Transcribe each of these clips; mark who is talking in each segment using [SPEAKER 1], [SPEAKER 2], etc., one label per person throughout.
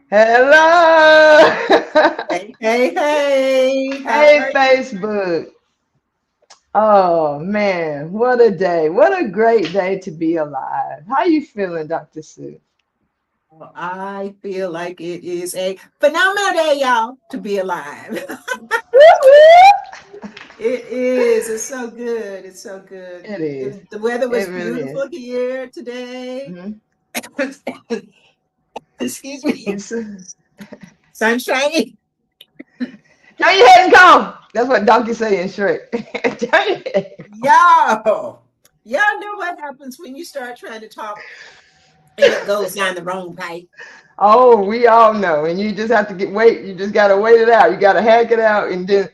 [SPEAKER 1] Hello.
[SPEAKER 2] Hey, hey, hey, how
[SPEAKER 1] Hey,
[SPEAKER 2] are you?
[SPEAKER 1] Facebook. Oh man, what a day. What a great day to be alive. How you feeling, Dr. Sue?
[SPEAKER 2] Well, I feel like it is a phenomenal day, y'all, to be alive. It is. It's so good. It's so good.
[SPEAKER 1] It is.
[SPEAKER 2] The weather
[SPEAKER 1] It
[SPEAKER 2] was
[SPEAKER 1] really is.
[SPEAKER 2] beautiful here today.
[SPEAKER 1] Mhm.
[SPEAKER 2] Excuse me.
[SPEAKER 1] It's,
[SPEAKER 2] Sun shining.
[SPEAKER 1] turn your head and come. That's what Donkey say in Shrek. Turn your head.
[SPEAKER 2] Y'all. Y'all know what happens when you start trying to talk and it goes down the wrong pipe.
[SPEAKER 1] Oh, we all know. And you just have to wait. You just gotta wait it out. You gotta hack it out, and then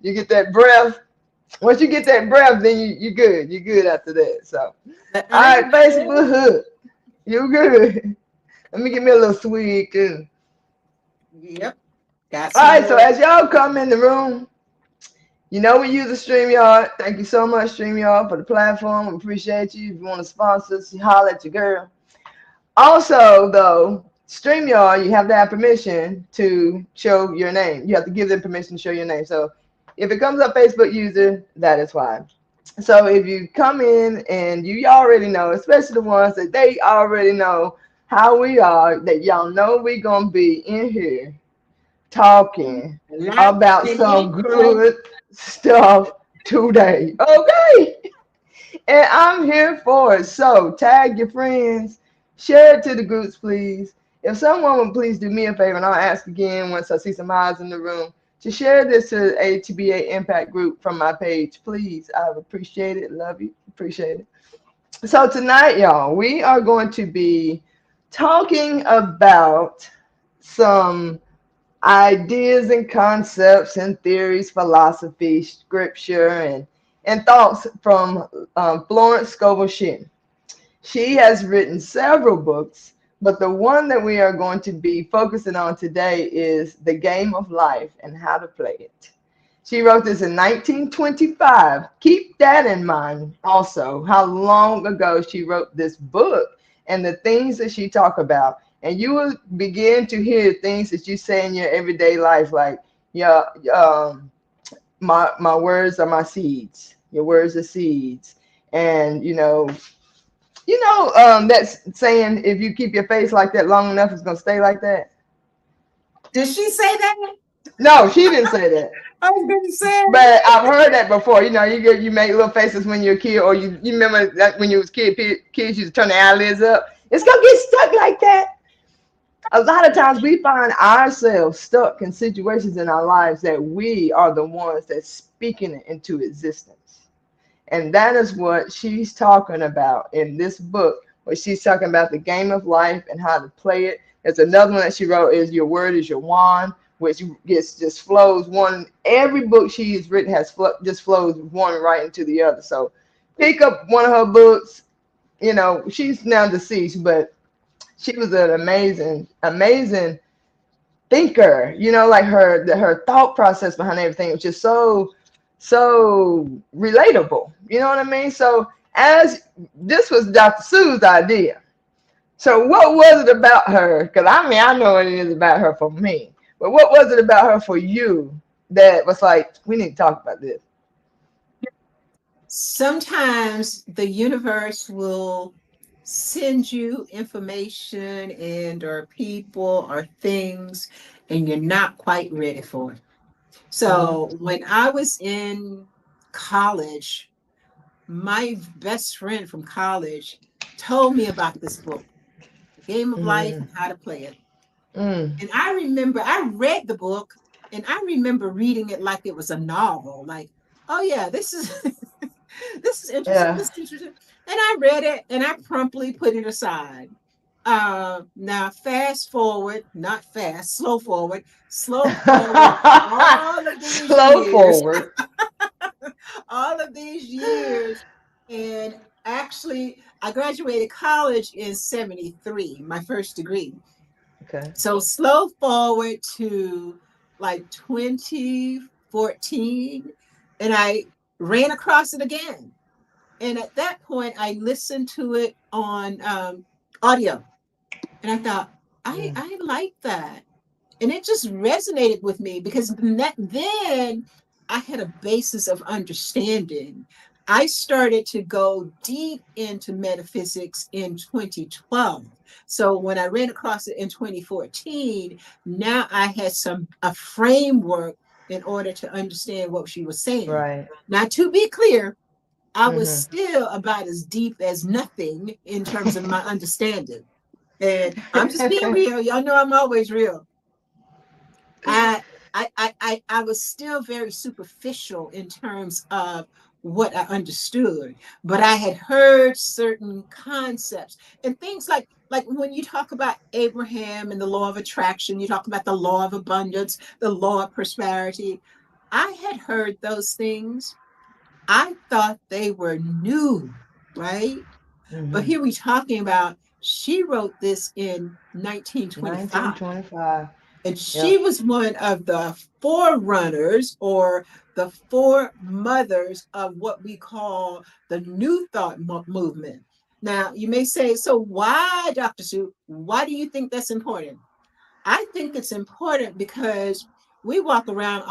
[SPEAKER 1] you get that breath. Once you get that breath, then you good. You good after that. So,
[SPEAKER 2] But
[SPEAKER 1] all
[SPEAKER 2] I'm
[SPEAKER 1] right,
[SPEAKER 2] good.
[SPEAKER 1] Facebook hood. You good. Let me give me a little sweet too.
[SPEAKER 2] Yep. Got
[SPEAKER 1] All
[SPEAKER 2] some
[SPEAKER 1] right, so
[SPEAKER 2] more.
[SPEAKER 1] as y'all come in the room, you know we use the StreamYard. Thank you so much, StreamYard, for the platform. We appreciate you. If you want to sponsor us, holler at your girl. Also, though, StreamYard, you have to have permission to show your name. You have to give them permission to show your name. So if it comes up Facebook user, that is why. So if you come in and you already know, especially the ones that they already know how we are, that y'all know we gonna be in here talking
[SPEAKER 2] Loud
[SPEAKER 1] about
[SPEAKER 2] and
[SPEAKER 1] some
[SPEAKER 2] clear.
[SPEAKER 1] good stuff today. Okay. And I'm here for it. So tag your friends, share it to the groups, please. If someone would please do me a favor, and I'll ask again once I see some eyes in the room, to share this to a TBA Impact group from my page, please. I would appreciate it. Love you. Appreciate it. So tonight, y'all, we are going to be talking about some ideas and concepts and theories, philosophy, scripture, and thoughts from Florence Scovel Schinn. She has written several books, but the one that we are going to be focusing on today is The Game of Life and How to Play It. She wrote this in 1925. Keep that in mind also, how long ago she wrote this book and the things that she talked about. And you will begin to hear things that you say in your everyday life, like, yeah, my words are my seeds. Your words are seeds. And that's saying if you keep your face like that long enough, it's gonna stay like that.
[SPEAKER 2] Did she say that?
[SPEAKER 1] No, she didn't say that.
[SPEAKER 2] I was going to say.
[SPEAKER 1] But I've heard that before. You make little faces when you're a kid, or you remember that when you was kids used to turn their eyelids up. It's gonna get stuck like that. A lot of times we find ourselves stuck in situations in our lives that we are the ones that's speaking it into existence. And that is what she's talking about in this book, where she's talking about the game of life and how to play it. There's another one that she wrote is Your Word is Your Wand, which gets just flows one. Every book she's written just flows one right into the other. So pick up one of her books. She's now deceased, but she was an amazing thinker. Like her thought process behind everything was just so relatable. You know what I mean? So as this was Dr. Sue's idea. So what was it about her? Because I know what it is about her for me. But what was it about her for you that was like, we need to talk about this?
[SPEAKER 2] Sometimes the universe will send you information and or people or things and you're not quite ready for it.
[SPEAKER 1] Mm-hmm.
[SPEAKER 2] So when I was in college, my best friend from college told me about this book, The Game of Life
[SPEAKER 1] Mm-hmm.
[SPEAKER 2] and How to Play It.
[SPEAKER 1] Mm.
[SPEAKER 2] And I remember I read the book and I remember reading it like it was a novel. Like, oh yeah, this is this is interesting.
[SPEAKER 1] Yeah.
[SPEAKER 2] This is interesting. And I read it and I promptly put it aside. Now fast forward, not fast, slow forward all of these
[SPEAKER 1] Slow
[SPEAKER 2] years,
[SPEAKER 1] forward.
[SPEAKER 2] all of these years. And actually, I graduated college in 73, my first degree.
[SPEAKER 1] Okay.
[SPEAKER 2] So slow forward to like 2014, and I ran across it again. And at that point, I listened to it on audio, and I thought,
[SPEAKER 1] Mm.
[SPEAKER 2] I like that. And it just resonated with me because then I had a basis of understanding. I started to go deep into metaphysics in 2012. So when I ran across it in 2014, now I had a framework in order to understand what she was saying.
[SPEAKER 1] Right.
[SPEAKER 2] Now, to be clear, I was
[SPEAKER 1] Mm-hmm.
[SPEAKER 2] still about as deep as nothing in terms of my understanding. And I'm just being real. Y'all know I'm always real. I I was still very superficial in terms of what I understood, but I had heard certain concepts and things like when you talk about Abraham and the law of attraction, you talk about the law of abundance, the law of prosperity. I had heard those things. I thought they were new, right? But
[SPEAKER 1] Mm-hmm.
[SPEAKER 2] here we're talking about she wrote this in 1925.
[SPEAKER 1] 1925.
[SPEAKER 2] And she
[SPEAKER 1] Yep.
[SPEAKER 2] was one of the forerunners or the foremothers of what we call the New Thought movement. Now, you may say, so why, Dr. Sue, why do you think that's important? I think it's important because we walk around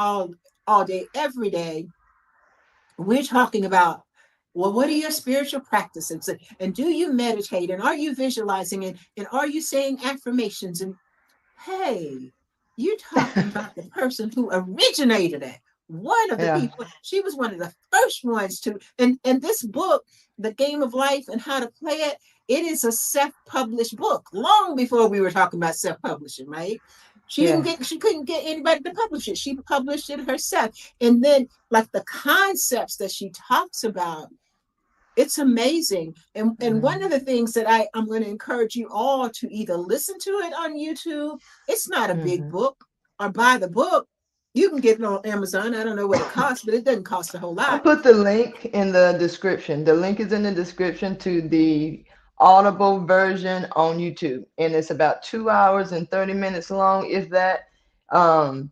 [SPEAKER 2] all day, every day. We're talking about, well, what are your spiritual practices? And do you meditate? And are you visualizing? And are you saying affirmations? And hey, you're talking about the person who originated it. One of the
[SPEAKER 1] Yeah.
[SPEAKER 2] people, she was one of the first ones to, and this book, The Game of Life and How to Play It, it is a self-published book, long before we were talking about self-publishing, right?
[SPEAKER 1] Yes.
[SPEAKER 2] She couldn't get anybody to publish it. She published it herself. And then like the concepts that she talks about, it's amazing. And one
[SPEAKER 1] Mm-hmm.
[SPEAKER 2] of the things that I'm going to encourage you all to either listen to it on YouTube, it's not a big
[SPEAKER 1] Mm-hmm.
[SPEAKER 2] book, or buy the book. You can get it on Amazon. I don't know what it costs, but it doesn't cost a whole
[SPEAKER 1] I'll
[SPEAKER 2] lot.
[SPEAKER 1] put the link in the description. The link is in the description to the Audible version on YouTube, and it's about 2 hours and 30 minutes long, if that. Um,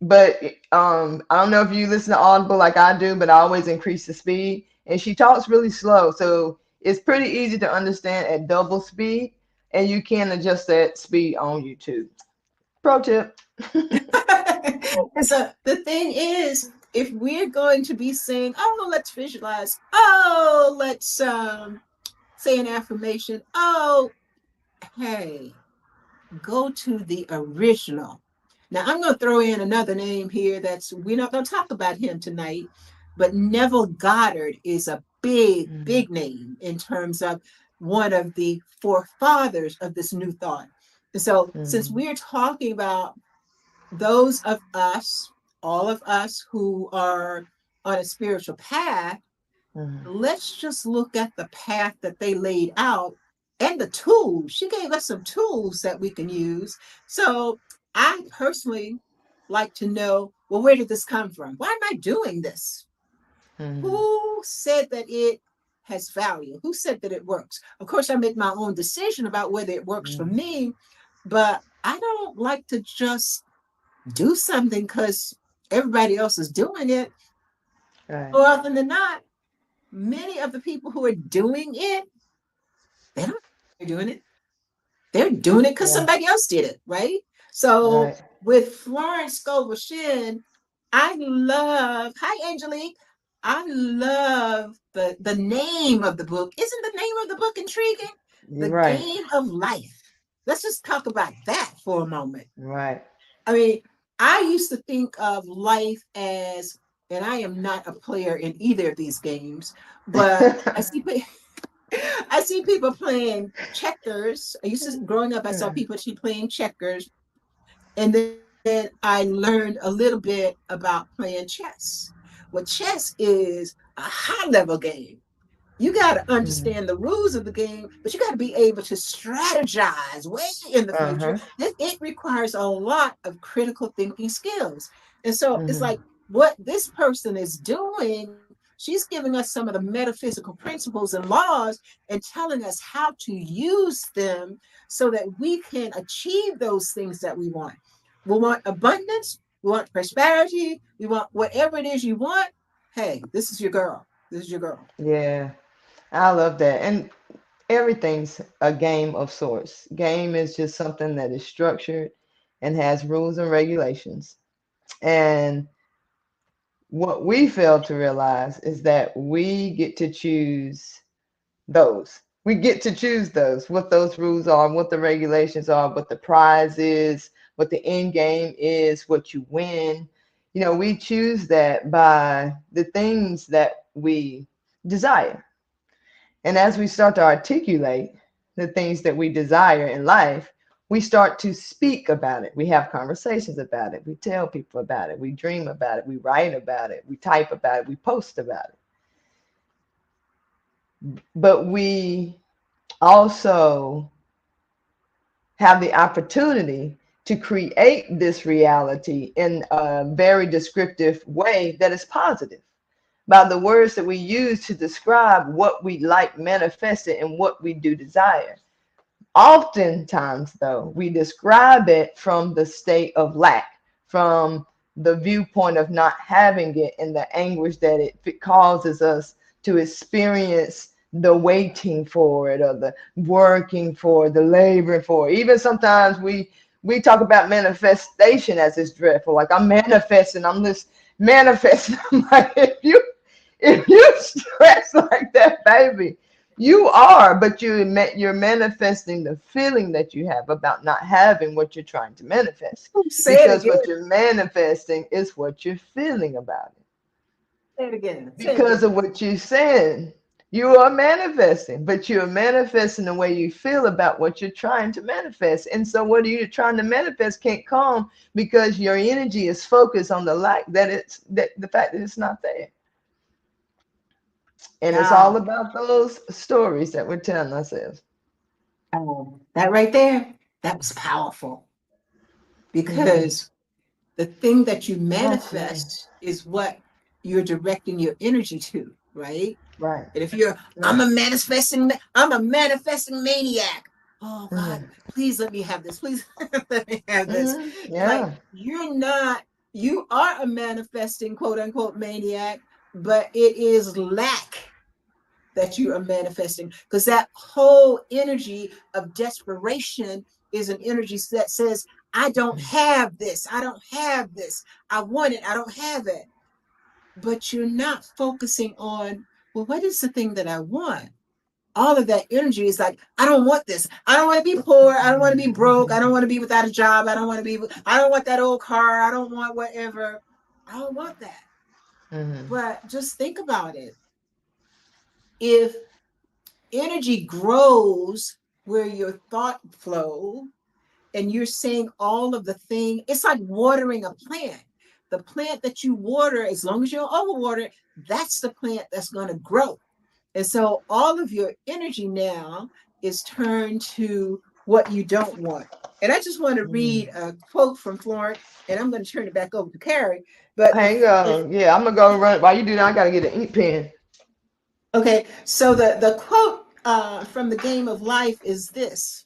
[SPEAKER 1] but I don't know if you listen to Audible like I do, but I always increase the speed. And she talks really slow, so it's pretty easy to understand at double speed, and you can adjust that speed on YouTube. Pro tip.
[SPEAKER 2] And so the thing is, if we're going to be saying, oh, let's visualize, oh, let's say an affirmation, oh, hey, go to the original. Now, I'm going to throw in another name here that's, we're not going to talk about him tonight, but Neville Goddard is a big,
[SPEAKER 1] Mhm,
[SPEAKER 2] big name in terms of one of the forefathers of this new thought. And so, since
[SPEAKER 1] mhm,
[SPEAKER 2] we're talking about those of us, all of us who are on a spiritual path,
[SPEAKER 1] mhm,
[SPEAKER 2] let's just look at the path that they laid out and the tools. She gave us some tools that we can use. So I personally like to know, well, where did this come from? Why am I doing this?
[SPEAKER 1] mhm.
[SPEAKER 2] Who said that it has value? Who said that it works? Of course, I make my own decision about whether it works for
[SPEAKER 1] Mhm.
[SPEAKER 2] me, but I don't like to just do something because everybody else is doing it.
[SPEAKER 1] Right.
[SPEAKER 2] More often than not, many of the people who are doing it, they don't know they're doing it. They're doing it because
[SPEAKER 1] Yeah.
[SPEAKER 2] somebody else did it, right? So
[SPEAKER 1] Right.
[SPEAKER 2] with Florence Scovel Schinn, I love, hi Angelique, I love the name of the book. Isn't the name of the book intriguing?
[SPEAKER 1] You're
[SPEAKER 2] The
[SPEAKER 1] right.
[SPEAKER 2] Game of Life. Let's just talk about that for a moment.
[SPEAKER 1] Right.
[SPEAKER 2] I mean, I used to think of life as, and I am not a player in either of these games, but I see people playing checkers. I used to growing up, I saw
[SPEAKER 1] Yeah.
[SPEAKER 2] people playing checkers, and then I learned a little bit about playing chess. Well, chess is a high level game. You got to
[SPEAKER 1] Mhm.
[SPEAKER 2] understand the rules of the game, but you got to be able to strategize way in the future.
[SPEAKER 1] Uh-huh.
[SPEAKER 2] It requires a lot of critical thinking skills. And so it's
[SPEAKER 1] Mhm.
[SPEAKER 2] like what this person is doing, she's giving us some of the metaphysical principles and laws and telling us how to use them so that we can achieve those things that we want. We want abundance, we want prosperity, we want whatever it is you want. Hey, this is your girl. This is your girl.
[SPEAKER 1] Yeah. I love that. And everything's a game of sorts. Game is just something that is structured and has rules and regulations. And what we fail to realize is that we get to choose those. We get to choose those, what those rules are, what the regulations are, what the prize is, what the end game is, what you win. You know, we choose that by the things that we desire. And as we start to articulate the things that we desire in life, we start to speak about it. We have conversations about it. We tell people about it. We dream about it. We write about it. We type about it. We post about it. But we also have the opportunity to create this reality in a very descriptive way that is positive by the words that we use to describe what we like manifested and what we do desire. Oftentimes, though, we describe it from the state of lack, from the viewpoint of not having it and the anguish that it causes us to experience, the waiting for it or the working for it, the laboring for it. Even sometimes we talk about manifestation as it's dreadful. Like I'm manifesting, I'm this manifesting. I'm like, if you stress like that, baby, you are, but you're manifesting the feeling that you have about not having what you're trying to manifest.
[SPEAKER 2] Say it
[SPEAKER 1] Because
[SPEAKER 2] again.
[SPEAKER 1] what you're manifesting is what you're feeling about it.
[SPEAKER 2] Say it again. Say it
[SPEAKER 1] Because
[SPEAKER 2] again.
[SPEAKER 1] of what you're saying, you are manifesting, but you're manifesting the way you feel about what you're trying to manifest. And so what you're trying to manifest can't come because your energy is focused on the lack that the fact that it's not there. And it's all
[SPEAKER 2] Yeah.
[SPEAKER 1] about those stories that we're telling ourselves.
[SPEAKER 2] That right there, that was powerful
[SPEAKER 1] Mm,
[SPEAKER 2] because the thing that you
[SPEAKER 1] powerful.
[SPEAKER 2] manifest is what you're directing your energy to, right?
[SPEAKER 1] Right.
[SPEAKER 2] And if you're,
[SPEAKER 1] Right.
[SPEAKER 2] I'm a manifesting maniac. Oh God,
[SPEAKER 1] Mm,
[SPEAKER 2] please let me have this. Please let me have this. Like
[SPEAKER 1] yeah.
[SPEAKER 2] you're not, you are a manifesting quote unquote maniac, but it is lack that you are manifesting because that whole energy of desperation is an energy that says, I don't have this. I don't have this. I want it. I don't have it. But you're not focusing on, well, what is the thing that I want? All of that energy is like, I don't want this. I don't want to be poor. I don't want to be broke. I don't want to be without a job. I don't want that old car. I don't want whatever. I don't want that.
[SPEAKER 1] Mm,
[SPEAKER 2] But just think about it. If energy grows where your thought flow and you're saying all of the thing, it's like watering a plant. The plant that you water, as long as you don't overwater it, that's the plant that's going to grow. And so all of your energy now is turned to what you don't want. And I just want to read
[SPEAKER 1] mm.
[SPEAKER 2] a quote from Florence, and I'm going to turn it back over to Carrie. But
[SPEAKER 1] Hang on. Yeah, I'm gonna go run. While you do that, I gotta get an ink pen.
[SPEAKER 2] okay, so the quote from the game of life is this: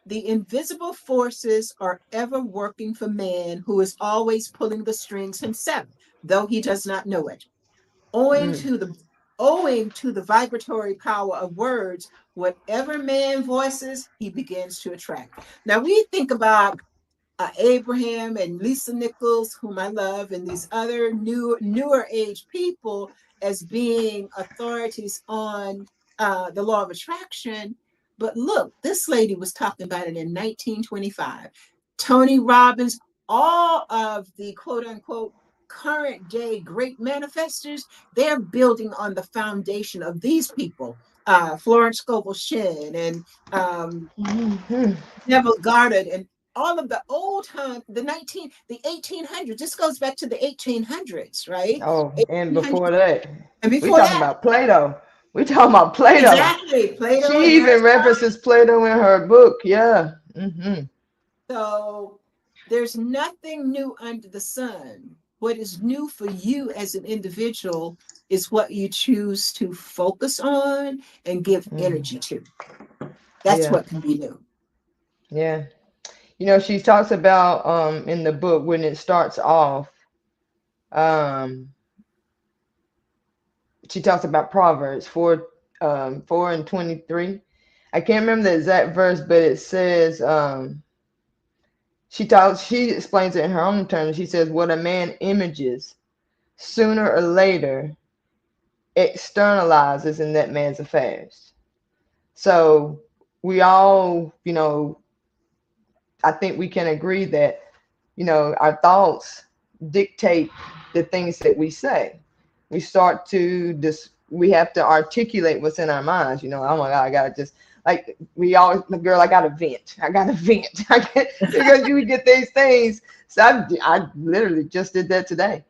[SPEAKER 2] the invisible forces are ever working for man who is always pulling the strings himself, though he does not know it. Owing
[SPEAKER 1] Mm,
[SPEAKER 2] to the owing to the vibratory power of words, whatever man voices, he begins to attract. Now we think about Abraham and Lisa Nichols, whom I love, and these other newer age people as being authorities on the law of attraction. But look, this lady was talking about it in 1925. Tony Robbins, all of the quote unquote current day great manifestors, they're building on the foundation of these people. Florence Scovel Schinn and
[SPEAKER 1] mhm.
[SPEAKER 2] Neville Goddard and all of the old time, the 1800s. This goes back to the 1800s, right?
[SPEAKER 1] Oh, and
[SPEAKER 2] 1800s.
[SPEAKER 1] before that,
[SPEAKER 2] And
[SPEAKER 1] we
[SPEAKER 2] before
[SPEAKER 1] talking
[SPEAKER 2] that,
[SPEAKER 1] about Plato. We talking about Plato.
[SPEAKER 2] exactly, Plato and
[SPEAKER 1] She even
[SPEAKER 2] Aristotle.
[SPEAKER 1] references Plato in her book. Yeah. Hmm.
[SPEAKER 2] So there's nothing new under the sun. What is new for you as an individual is what you choose to focus on and give energy
[SPEAKER 1] Hmm.
[SPEAKER 2] to. That's
[SPEAKER 1] Yeah.
[SPEAKER 2] what can be new.
[SPEAKER 1] Yeah. You know, she talks about in the book when it starts off, um, she talks about Proverbs 4 4 and 23. I can't remember the exact verse, but it says, she explains it in her own terms. She says, what a man images sooner or later externalizes in that man's affairs. So we all, I think we can agree that, our thoughts dictate the things that we say. We start to we have to articulate what's in our minds. Oh my God, I gotta just, like, we always, girl, I gotta vent. I gotta vent. Because you get these things. So I literally just did that today.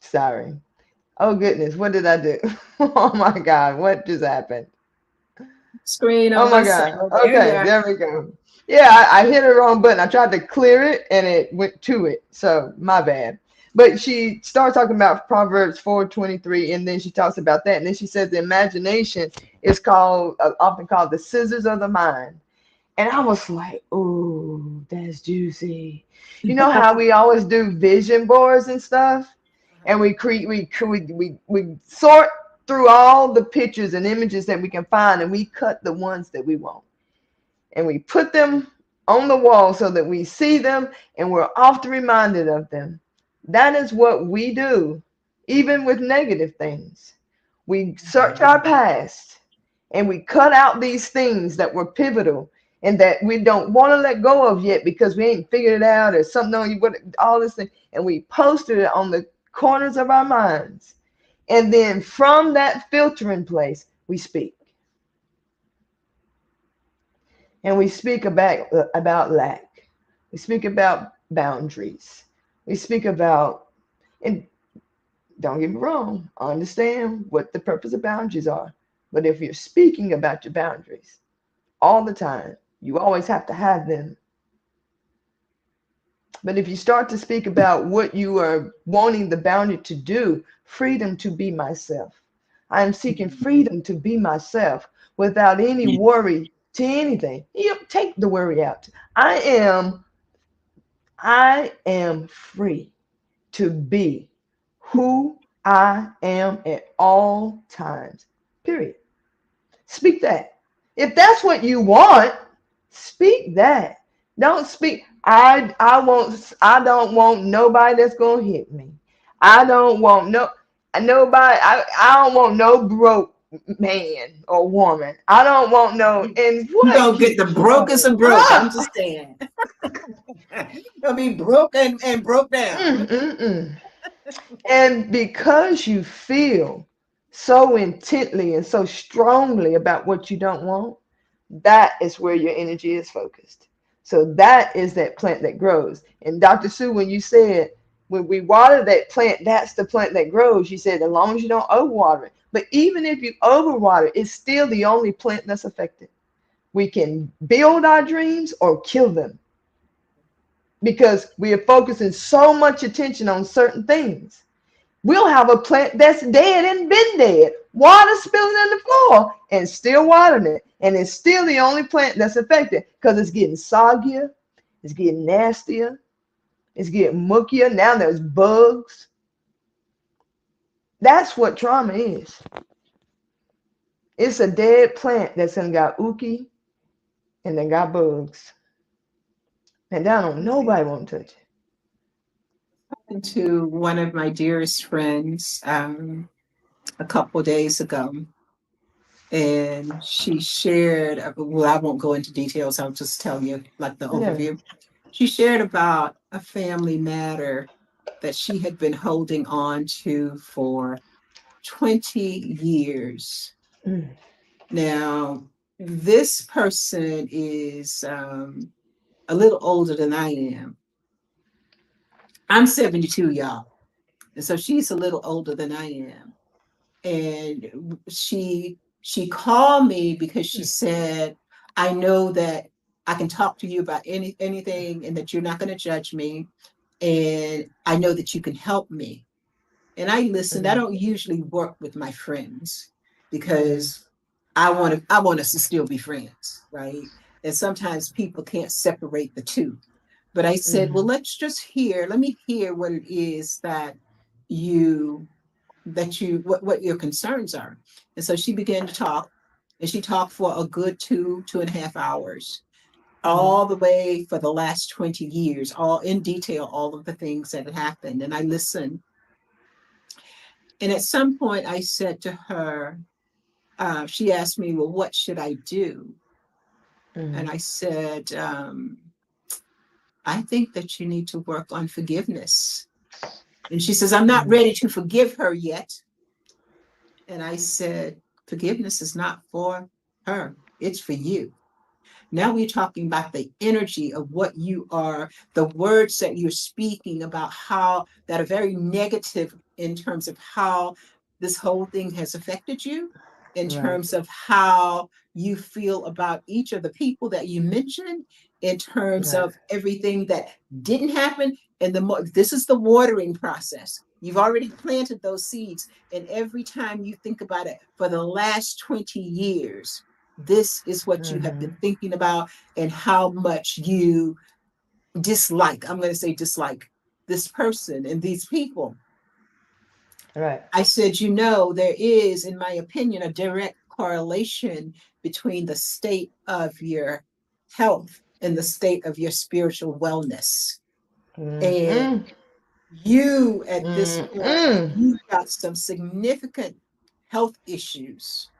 [SPEAKER 1] Sorry. Oh goodness, what did I do? Oh my God, what just happened?
[SPEAKER 2] Screen
[SPEAKER 1] Oh
[SPEAKER 2] on
[SPEAKER 1] my
[SPEAKER 2] my side.
[SPEAKER 1] God.
[SPEAKER 2] Oh, there you
[SPEAKER 1] Okay,
[SPEAKER 2] are.
[SPEAKER 1] there we go. Yeah, I hit the wrong button. I tried to clear it and it went to it. So my bad. But she starts talking about Proverbs 4:23, and then she talks about that. And then she says the imagination is called, often called the scissors of the mind. And I was like, ooh, that's juicy. You know how we always do vision boards and stuff? And we sort through all the pictures and images that we can find, and we cut the ones that we want, and we put them on the wall so that we see them and we're often reminded of them. That is what we do, even with negative things. We search our past and we cut out these things that were pivotal and that we don't want to let go of yet because we ain't figured it out or something on you, all this thing, and we posted it on the corners of our minds. And then from that filtering place, we speak. And we speak about lack. We speak about boundaries. We speak about, and don't get me wrong, I understand what the purpose of boundaries are. But if you're speaking about your boundaries all the time, you always have to have them. But if you start to speak about what you are wanting the boundary to do, freedom to be myself. I am seeking freedom to be myself without any worry to anything. You take the worry out. I am free to be who I am at all times. Period. Speak that. If that's what you want, speak that. Don't speak. I don't want nobody that's gonna hit me. I don't want nobody. I don't want no broke man or woman. I don't want no, and
[SPEAKER 2] You
[SPEAKER 1] what
[SPEAKER 2] gonna get the
[SPEAKER 1] keeps
[SPEAKER 2] brokest
[SPEAKER 1] showing
[SPEAKER 2] and broke. I'm
[SPEAKER 1] up?
[SPEAKER 2] just saying. You'll be broken and broke down.
[SPEAKER 1] Mm-mm-mm. And because you feel so intently and so strongly about what you don't want, that is where your energy is focused. So that is that plant that grows. And Dr. Sue, when you said when we water that plant, that's the plant that grows. You said as long as you don't overwater it. But even if you overwater, it's still the only plant that's affected. We can build our dreams or kill them because we are focusing so much attention on certain things. We'll have a plant that's dead and been dead, water spilling in the floor, and still watering it. And it's still the only plant that's affected because it's getting soggier, it's getting nastier, it's getting muckier. Now there's bugs. That's what trauma is. It's a dead plant that's then got ookie and then got bugs. And I don't nobody won't touch it.
[SPEAKER 2] To one of my dearest friends a couple days ago, and she shared. Well, I won't go into details. I'll just tell you like the
[SPEAKER 1] Yeah.
[SPEAKER 2] overview. She shared about a family matter that she had been holding on to for 20 years.
[SPEAKER 1] Mm.
[SPEAKER 2] Now, this person is a little older than I am. I'm 72, y'all. And so she's a little older than I am. And she called me because she said, I know that I can talk to you about anything and that you're not going to judge me. And I know that you can help me. And I listened. I
[SPEAKER 1] Mm.
[SPEAKER 2] don't usually work with my friends
[SPEAKER 1] Mm.
[SPEAKER 2] because I want us to still be friends, right? And sometimes people can't separate the two. But I said, well,
[SPEAKER 1] Mm.
[SPEAKER 2] let me hear what it is that you that you what your concerns are. And so she began to talk, and she talked for a good 2.5 hours,
[SPEAKER 1] Mm-hmm.
[SPEAKER 2] all the way for the last 20 years, all in detail, all of the things that had happened. And I listened. And at some point I said to her, she asked me, well, what should I do? And
[SPEAKER 1] Mm-hmm.
[SPEAKER 2] I said, I think that you need to work on forgiveness. And she says, I'm not
[SPEAKER 1] Mm-hmm.
[SPEAKER 2] ready to forgive her yet. And I said, forgiveness is not for her, it's for you. Now we're talking about the energy of what you are, the words that you're speaking about, how that are very negative in terms of how this whole thing has affected you, in
[SPEAKER 1] Right.
[SPEAKER 2] terms of how you feel about each of the people that you mentioned, in terms
[SPEAKER 1] Right.
[SPEAKER 2] of everything that didn't happen. And this is the watering process. You've already planted those seeds. And every time you think about it for the last 20 years, this is what you have
[SPEAKER 1] Mm-hmm.
[SPEAKER 2] been thinking about and how much you dislike, I'm going to say dislike, this person and these people.
[SPEAKER 1] Right.
[SPEAKER 2] I said, there is, in my opinion, a direct correlation between the state of your health and the state of your spiritual wellness. And
[SPEAKER 1] Mm-mm.
[SPEAKER 2] you, at this point,
[SPEAKER 1] Mm-mm.
[SPEAKER 2] you've got some significant health issues.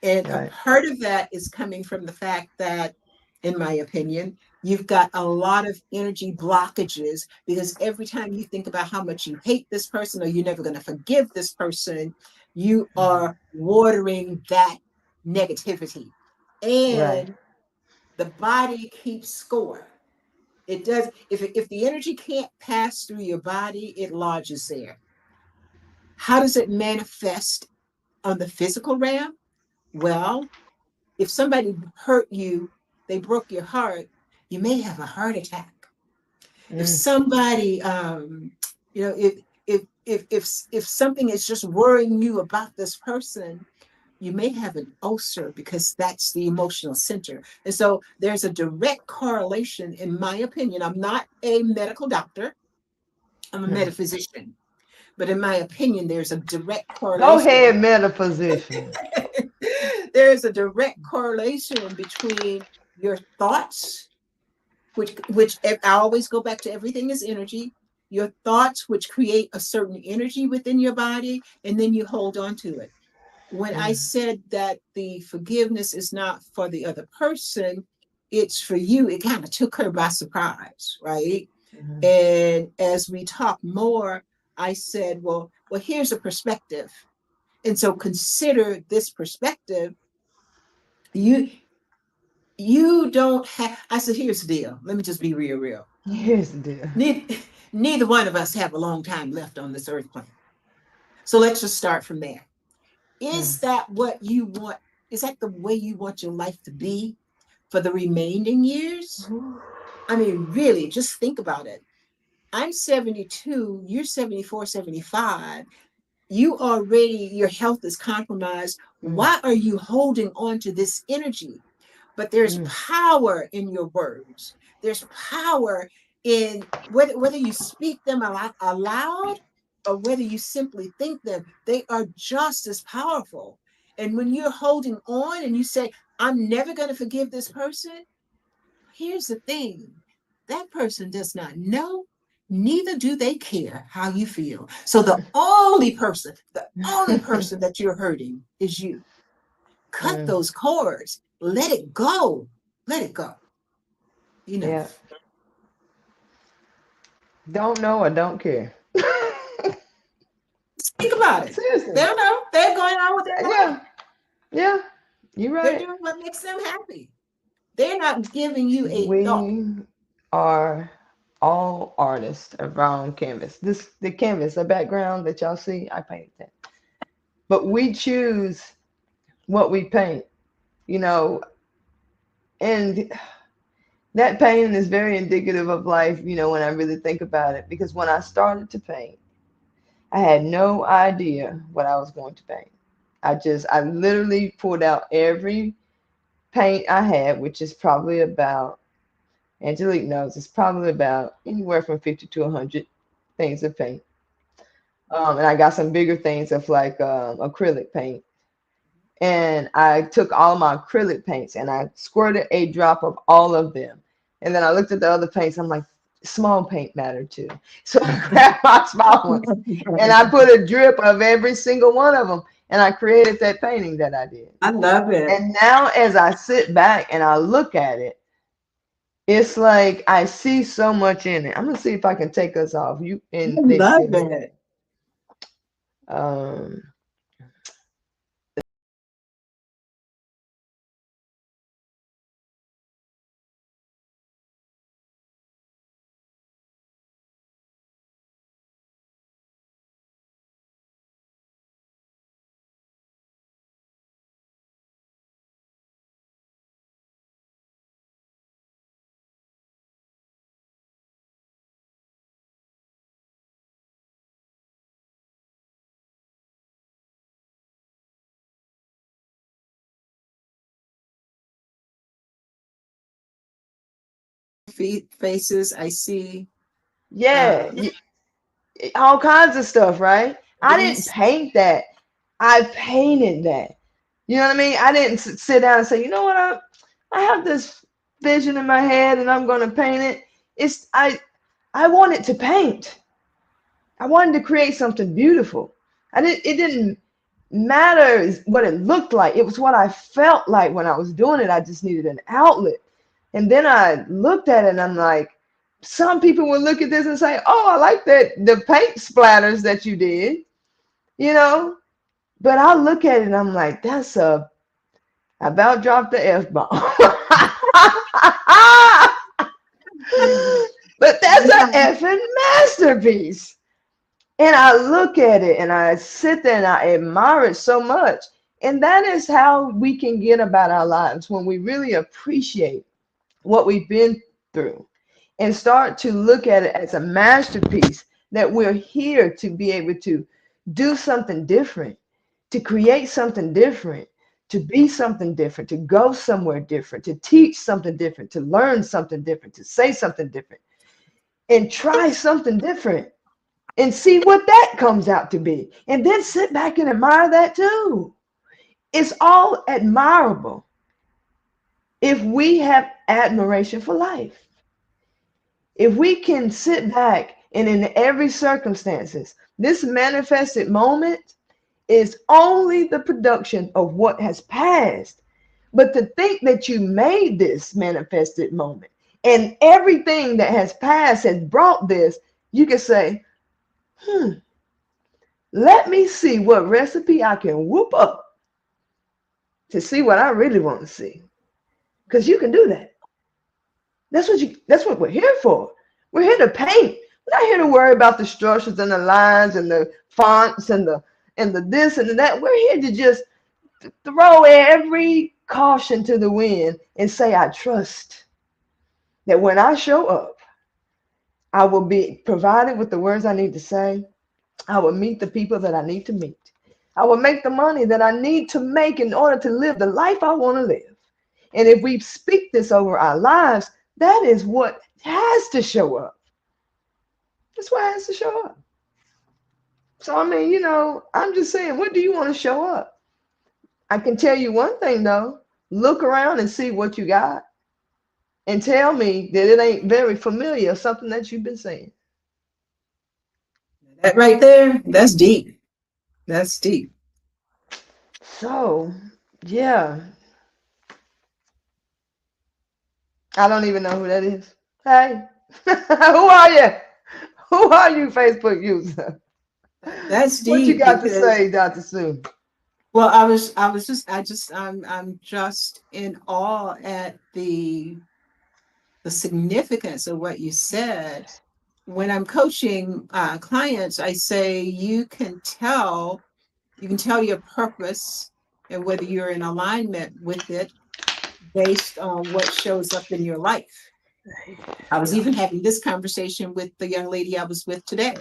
[SPEAKER 2] And a
[SPEAKER 1] Right.
[SPEAKER 2] part of that is coming from the fact that, in my opinion, you've got a lot of energy blockages because every time you think about how much you hate this person or you're never going to forgive this person, you
[SPEAKER 1] Mm-hmm.
[SPEAKER 2] are watering that negativity.
[SPEAKER 1] Right.
[SPEAKER 2] And the body keeps score. It does. If the energy can't pass through your body, it lodges there. How does it manifest on the physical realm? Well, if somebody hurt you, they broke your heart, you may have a heart attack. If
[SPEAKER 1] Mm.
[SPEAKER 2] somebody, you know, if something is just worrying you about this person, you may have an ulcer because that's the emotional center. And so there's a direct correlation, in my opinion. I'm not a medical doctor, I'm a
[SPEAKER 1] Mm.
[SPEAKER 2] metaphysician, but in my opinion, there's a direct
[SPEAKER 1] Go
[SPEAKER 2] correlation.
[SPEAKER 1] ahead, metaphysician.
[SPEAKER 2] There's a direct correlation between your thoughts, which I always go back to, everything is energy. Your thoughts, which create a certain energy within your body, and then you hold on to it. When I
[SPEAKER 1] Mm.
[SPEAKER 2] said that the forgiveness is not for the other person, it's for you, it kind of took her by surprise, right?
[SPEAKER 1] Mm.
[SPEAKER 2] And as we talk more, I said, well, here's a perspective. And so consider this perspective. You you don't have, I said, here's the deal. Let me just be real.
[SPEAKER 1] Here's the deal.
[SPEAKER 2] Neither, neither one of us have a long time left on this earth plane. So let's just start from there.
[SPEAKER 1] Mm.
[SPEAKER 2] Is that what you want? Is that the way you want your life to be for the remaining years? I mean, really, just think about it. I'm 72, you're 74, 75. You already, your health is compromised.
[SPEAKER 1] Mm.
[SPEAKER 2] Why are you holding on to this energy? But there's
[SPEAKER 1] Mm.
[SPEAKER 2] power in your words. There's power in whether you speak them aloud or whether you simply think them. They are just as powerful. And when you're holding on and you say, I'm never going to forgive this person, here's the thing, that person does not know, neither do they care how you feel. So the only person that you're hurting is you. Cut
[SPEAKER 1] Mm.
[SPEAKER 2] those cords, let it go, let it go.
[SPEAKER 1] Yeah.
[SPEAKER 2] Enough.
[SPEAKER 1] Don't know or don't care.
[SPEAKER 2] Think about it. They
[SPEAKER 1] Seriously.
[SPEAKER 2] don't know, they're going on with their life.
[SPEAKER 1] Yeah. Yeah. You're
[SPEAKER 2] They're
[SPEAKER 1] right.
[SPEAKER 2] doing what makes them happy. They're not giving you a thought.
[SPEAKER 1] We are all artists of our own canvas. This the canvas, the background that y'all see, I painted that. But we choose what we paint, you know, and that painting is very indicative of life, when I really think about it. Because when I started to paint, I had no idea what I was going to paint. I literally pulled out every paint I had, which is probably about, Angelique knows, it's probably about anywhere from 50 to 100 things of paint. And I got some bigger things of like acrylic paint. And I took all my acrylic paints and I squirted a drop of all of them. And then I looked at the other paints. I'm like, small paint matter too. So I grabbed my small ones and I put a drip of every single one of them. And I created that painting that I did.
[SPEAKER 2] I love it.
[SPEAKER 1] And now as I sit back and I look at it, it's like I see so much in it. I'm gonna see if I can take us off. You
[SPEAKER 2] I
[SPEAKER 1] and they
[SPEAKER 2] love
[SPEAKER 1] still here.
[SPEAKER 2] it.
[SPEAKER 1] Um,
[SPEAKER 2] Faces. I see
[SPEAKER 1] yeah,
[SPEAKER 2] uh,
[SPEAKER 1] all kinds of stuff, right? I didn't
[SPEAKER 2] these.
[SPEAKER 1] paint that. I painted that. You know what I mean? I didn't sit down and say, you know what, I have this vision in my head and I'm gonna paint it. It's I wanted to paint. I wanted to create something beautiful. It didn't matter what it looked like. It was what I felt like when I was doing it. I just needed an outlet. And then I looked at it and I'm like, some people will look at this and say, oh, I like that the paint splatters that you did, you know. But I look at it and I'm like, that's a I about dropped the F bomb. But that's
[SPEAKER 2] Yeah.
[SPEAKER 1] an effing masterpiece. And I look at it and I sit there and I admire it so much. And that is how we can get about our lives when we really appreciate what we've been through and start to look at it as a masterpiece that we're here to be able to do something different, to create something different, to be something different, to go somewhere different, to teach something different, to learn something different, to say something different, and try something different and see what that comes out to be. And then sit back and admire that too. It's all admirable if we have admiration for life. If we can sit back and in every circumstances, this manifested moment is only the production of what has passed. But to think that you made this manifested moment and everything that has passed has brought this, you can say, let me see what recipe I can whoop up to see what I really want to see. Because you can do that. That's what we're here for. We're here to paint. We're not here to worry about the structures and the lines and the fonts and the this and the that. We're here to just throw every caution to the wind and say, I trust that when I show up, I will be provided with the words I need to say. I will meet the people that I need to meet. I will make the money that I need to make in order to live the life I want to live. And if we speak this over our lives, that is what has to show up. That's what has to show up. So, I mean, I'm just saying, what do you want to show up? I can tell you one thing, though. Look around and see what you got and tell me that it ain't very familiar, something that you've been saying.
[SPEAKER 2] That right there, that's deep. That's deep.
[SPEAKER 1] So, yeah, I don't even know who that is. Hey, who are you? Who are you, Facebook user?
[SPEAKER 2] That's
[SPEAKER 1] What you
[SPEAKER 2] deep
[SPEAKER 1] got to
[SPEAKER 2] because,
[SPEAKER 1] say, Dr. Sue?
[SPEAKER 2] well, I'm just in awe at the significance of what you said. When I'm coaching clients, I say you can tell your purpose and whether you're in alignment with it based on what shows up in your life. I was
[SPEAKER 1] Yeah.
[SPEAKER 2] even having this conversation with the young lady I was with today.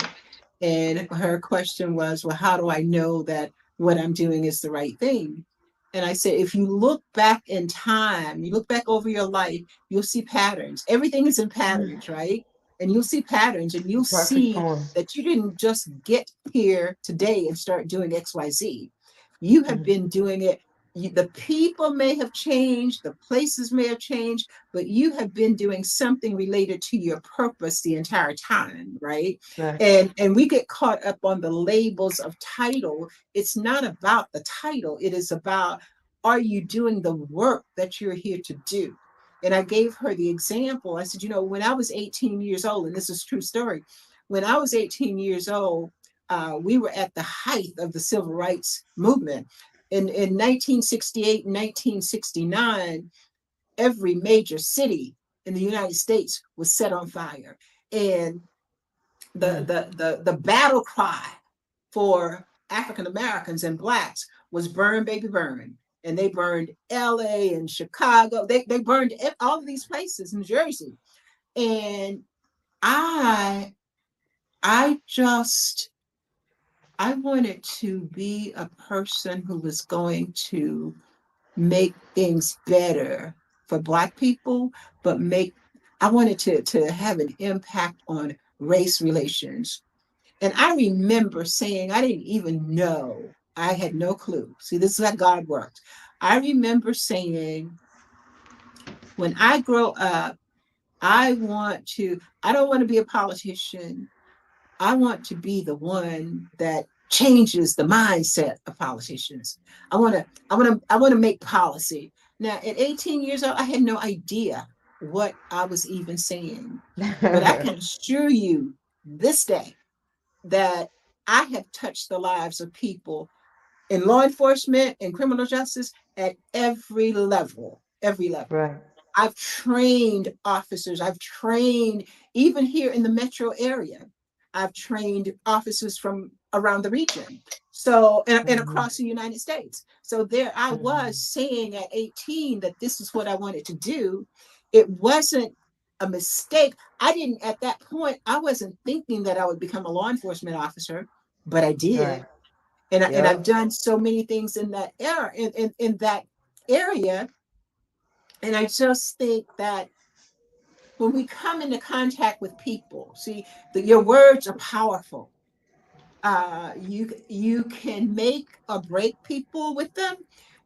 [SPEAKER 2] And her question was, well, how do I know that what I'm doing is the right thing? And I said, if you look back in time, you look back over your life, you'll see patterns. Everything is in patterns, right? and you'll see patterns, and you'll
[SPEAKER 1] Perfect
[SPEAKER 2] see
[SPEAKER 1] poem.
[SPEAKER 2] that you didn't just get here today and start doing XYZ. You have
[SPEAKER 1] Mm-hmm.
[SPEAKER 2] been doing it. The people may have changed, the places may have changed, but you have been doing something related to your purpose the entire time, right?
[SPEAKER 1] Right.
[SPEAKER 2] And we get caught up on the labels of title. It's not about the title. It is about, are you doing the work that you're here to do? And I gave her the example. I said, when I was 18 years old, and this is a true story, when I was 18 years old, we were at the height of the civil rights movement. In 1968 and 1969, every major city in the United States was set on fire. And the battle cry for African Americans and blacks was burn, baby, burn. And they burned LA and Chicago. They burned all of these places, New Jersey. And I I just I wanted to be a person who was going to make things better for Black people, but I wanted to have an impact on race relations. And I remember saying, I didn't even know, I had no clue. See, this is how God worked. I remember saying, when I grow up, I don't want to be a politician. I want to be the one that changes the mindset of politicians. I want to make policy. Now, at 18 years old, I had no idea what I was even saying. But I can assure you this day that I have touched the lives of people in law enforcement and criminal justice at every level, every level.
[SPEAKER 1] Right.
[SPEAKER 2] I've trained officers. I've trained, even here in the metro area, I've trained officers from around the region. So, and
[SPEAKER 1] Mm-hmm.
[SPEAKER 2] across the United States. So there I
[SPEAKER 1] Mm-hmm.
[SPEAKER 2] was saying at 18 that this is what I wanted to do. It wasn't a mistake. I didn't, at that point, I wasn't thinking that I would become a law enforcement officer, but I
[SPEAKER 1] Right.
[SPEAKER 2] did. And I've
[SPEAKER 1] Yep.
[SPEAKER 2] done so many things in that era, in that area. And I just think that when we come into contact with people, see that your words are powerful. You can make or break people with them.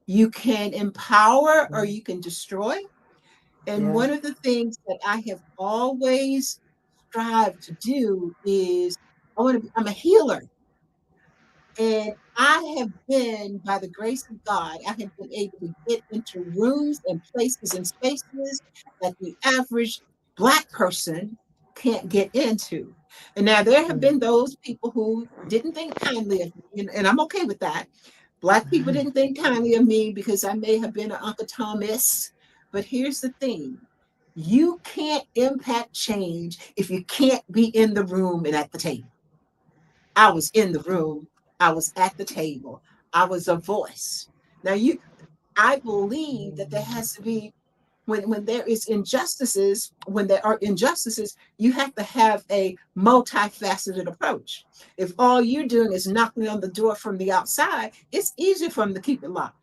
[SPEAKER 2] You can empower or
[SPEAKER 1] Mm-hmm.
[SPEAKER 2] you can destroy. And
[SPEAKER 1] Yeah.
[SPEAKER 2] one of the things that I have always strived to do is I'm a healer. And I have been, by the grace of God, I have been able to get into rooms and places and spaces that the average Black person can't get into. And now there have been those people who didn't think kindly of me, and I'm okay with that. Black people
[SPEAKER 1] Mm-hmm.
[SPEAKER 2] didn't think kindly of me because I may have been an Uncle Thomas. But here's the thing, you can't impact change if you can't be in the room and at the table. I was in the room. I was at the table. I was a voice. Now I believe that there has to be, when there is injustices, when there are injustices, you have to have a multifaceted approach. If all you're doing is knocking on the door from the outside, it's easier for them to keep it locked.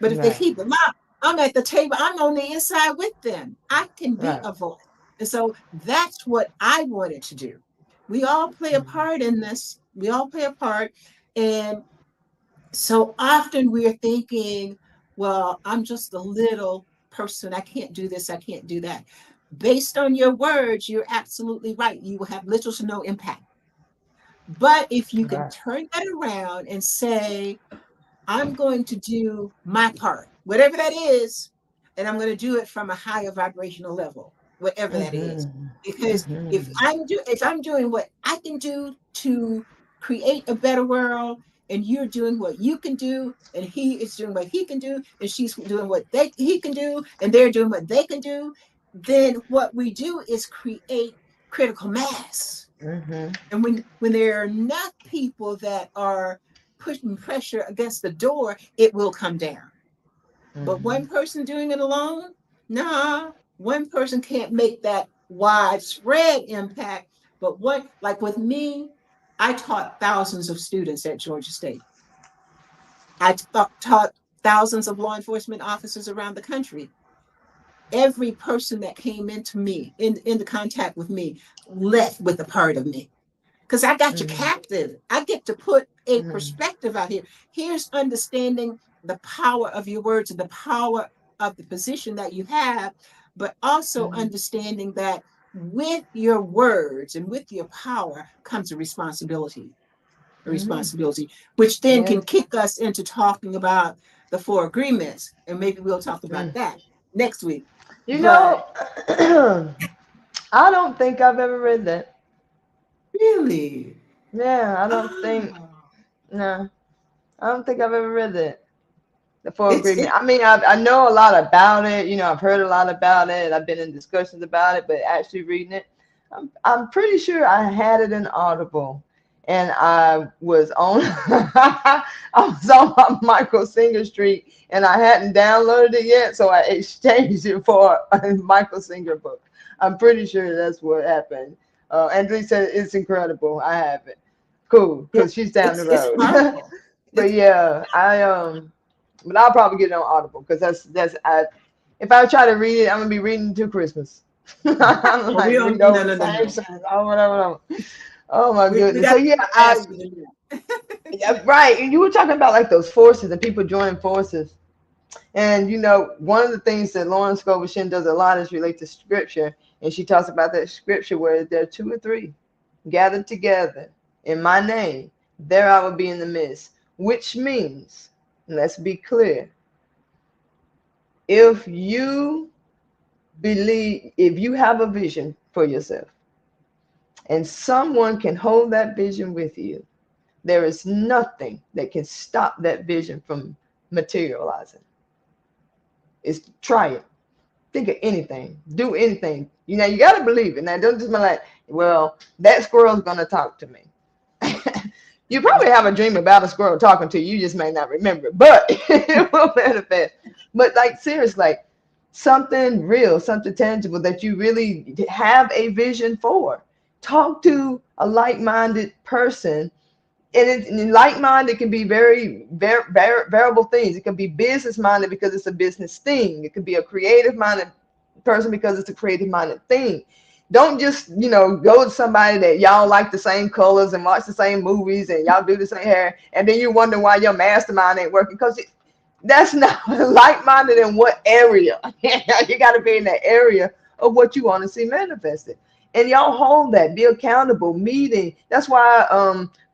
[SPEAKER 2] But if they
[SPEAKER 1] Right.
[SPEAKER 2] keep it locked, I'm at the table, I'm on the inside with them. I can be
[SPEAKER 1] Right.
[SPEAKER 2] a voice. And so that's what I wanted to do. We all play a part in this. We all play a part. And so often we're thinking, well, I'm just a little person. I can't do this. I can't do that. Based on your words, you're absolutely right. You will have little to no impact. But if you can
[SPEAKER 1] Right.
[SPEAKER 2] turn that around and say, I'm going to do my part, whatever that is, and I'm going to do it from a higher vibrational level, whatever that is.
[SPEAKER 1] Mm-hmm.
[SPEAKER 2] Because
[SPEAKER 1] Mm-hmm.
[SPEAKER 2] if I'm doing what I can do to create a better world, and you're doing what you can do, and he is doing what he can do, and she's doing what he can do, and they're doing what they can do, then what we do is create critical mass.
[SPEAKER 1] Mm-hmm.
[SPEAKER 2] And when there are enough people that are pushing pressure against the door, it will come down. But
[SPEAKER 1] Mm-hmm.
[SPEAKER 2] one person doing it alone, nah, one person can't make that widespread impact. But like with me, I taught thousands of students at Georgia State. I taught thousands of law enforcement officers around the country. every person that came into me, into contact with me, left with a part of me. Because I got you
[SPEAKER 1] Mm-hmm.
[SPEAKER 2] captive. I get to put a
[SPEAKER 1] Mm-hmm.
[SPEAKER 2] perspective out here. Here's understanding the power of your words and the power of the position that you have, but also
[SPEAKER 1] Mm-hmm.
[SPEAKER 2] understanding that with your words and with your power comes a
[SPEAKER 1] Mm-hmm.
[SPEAKER 2] responsibility, which then can
[SPEAKER 1] Yes.
[SPEAKER 2] kick us into talking about the four agreements. And maybe we'll talk about
[SPEAKER 1] Mm.
[SPEAKER 2] that next week.
[SPEAKER 1] You
[SPEAKER 2] But
[SPEAKER 1] know, I don't think I've ever read that.
[SPEAKER 2] really,
[SPEAKER 1] Yeah, I don't think.
[SPEAKER 2] oh,
[SPEAKER 1] No, I don't think I've ever read that. The Four
[SPEAKER 2] it's
[SPEAKER 1] Agreement.
[SPEAKER 2] it.
[SPEAKER 1] I mean, I know a lot about it. You know, I've heard a lot about it. I've been in discussions about it, but actually reading it, I'm pretty sure I had it in Audible, and I was on I was on my Michael Singer streak, and I hadn't downloaded it yet, so I exchanged it for a Michael Singer book. I'm pretty sure that's what happened. Andrea said it's incredible. I have it. Cool,
[SPEAKER 2] Yeah,
[SPEAKER 1] because she's down the
[SPEAKER 2] it's
[SPEAKER 1] road.
[SPEAKER 2] powerful.
[SPEAKER 1] But
[SPEAKER 2] It's
[SPEAKER 1] yeah, but I'll probably get it on Audible because that's I. If I try to read it, I'm gonna be reading until Christmas. I'm
[SPEAKER 2] well, we
[SPEAKER 1] like
[SPEAKER 2] don't.
[SPEAKER 1] read
[SPEAKER 2] No,
[SPEAKER 1] over the
[SPEAKER 2] no, no,
[SPEAKER 1] same
[SPEAKER 2] no.
[SPEAKER 1] sentence over and over and over. Oh my
[SPEAKER 2] We
[SPEAKER 1] goodness.
[SPEAKER 2] got
[SPEAKER 1] So
[SPEAKER 2] to
[SPEAKER 1] yeah,
[SPEAKER 2] faster than that.
[SPEAKER 1] yeah, right. And you were talking about like those forces and people joining forces. And you know, one of the things that Lauren Scovel Schinn does a lot is relate to scripture. And she talks about that scripture where there are two or three gathered together in my name, there I will be in the midst. Which means, let's be clear, if you believe, if you have a vision for yourself and someone can hold that vision with you, there is nothing that can stop that vision from materializing. It's try it. Think of anything, do anything. You know, you got to believe it. Now, don't just be like, well, that squirrel's going to talk to me. You probably have a dream about a squirrel talking to you. You just may not remember, but it will manifest. But like seriously, like something real, something tangible that you really have a vision for. Talk to a like-minded person, and like-minded can be very variable things. It can be business-minded because it's a business thing. It could be a creative-minded person because it's a creative-minded thing. Don't just go to somebody that y'all like the same colors and watch the same movies and y'all do the same hair, and then you wonder why your mastermind ain't working because that's not like-minded in what area. You got to be in that area of what you want to see manifested, and y'all hold that, be accountable, meeting. That's why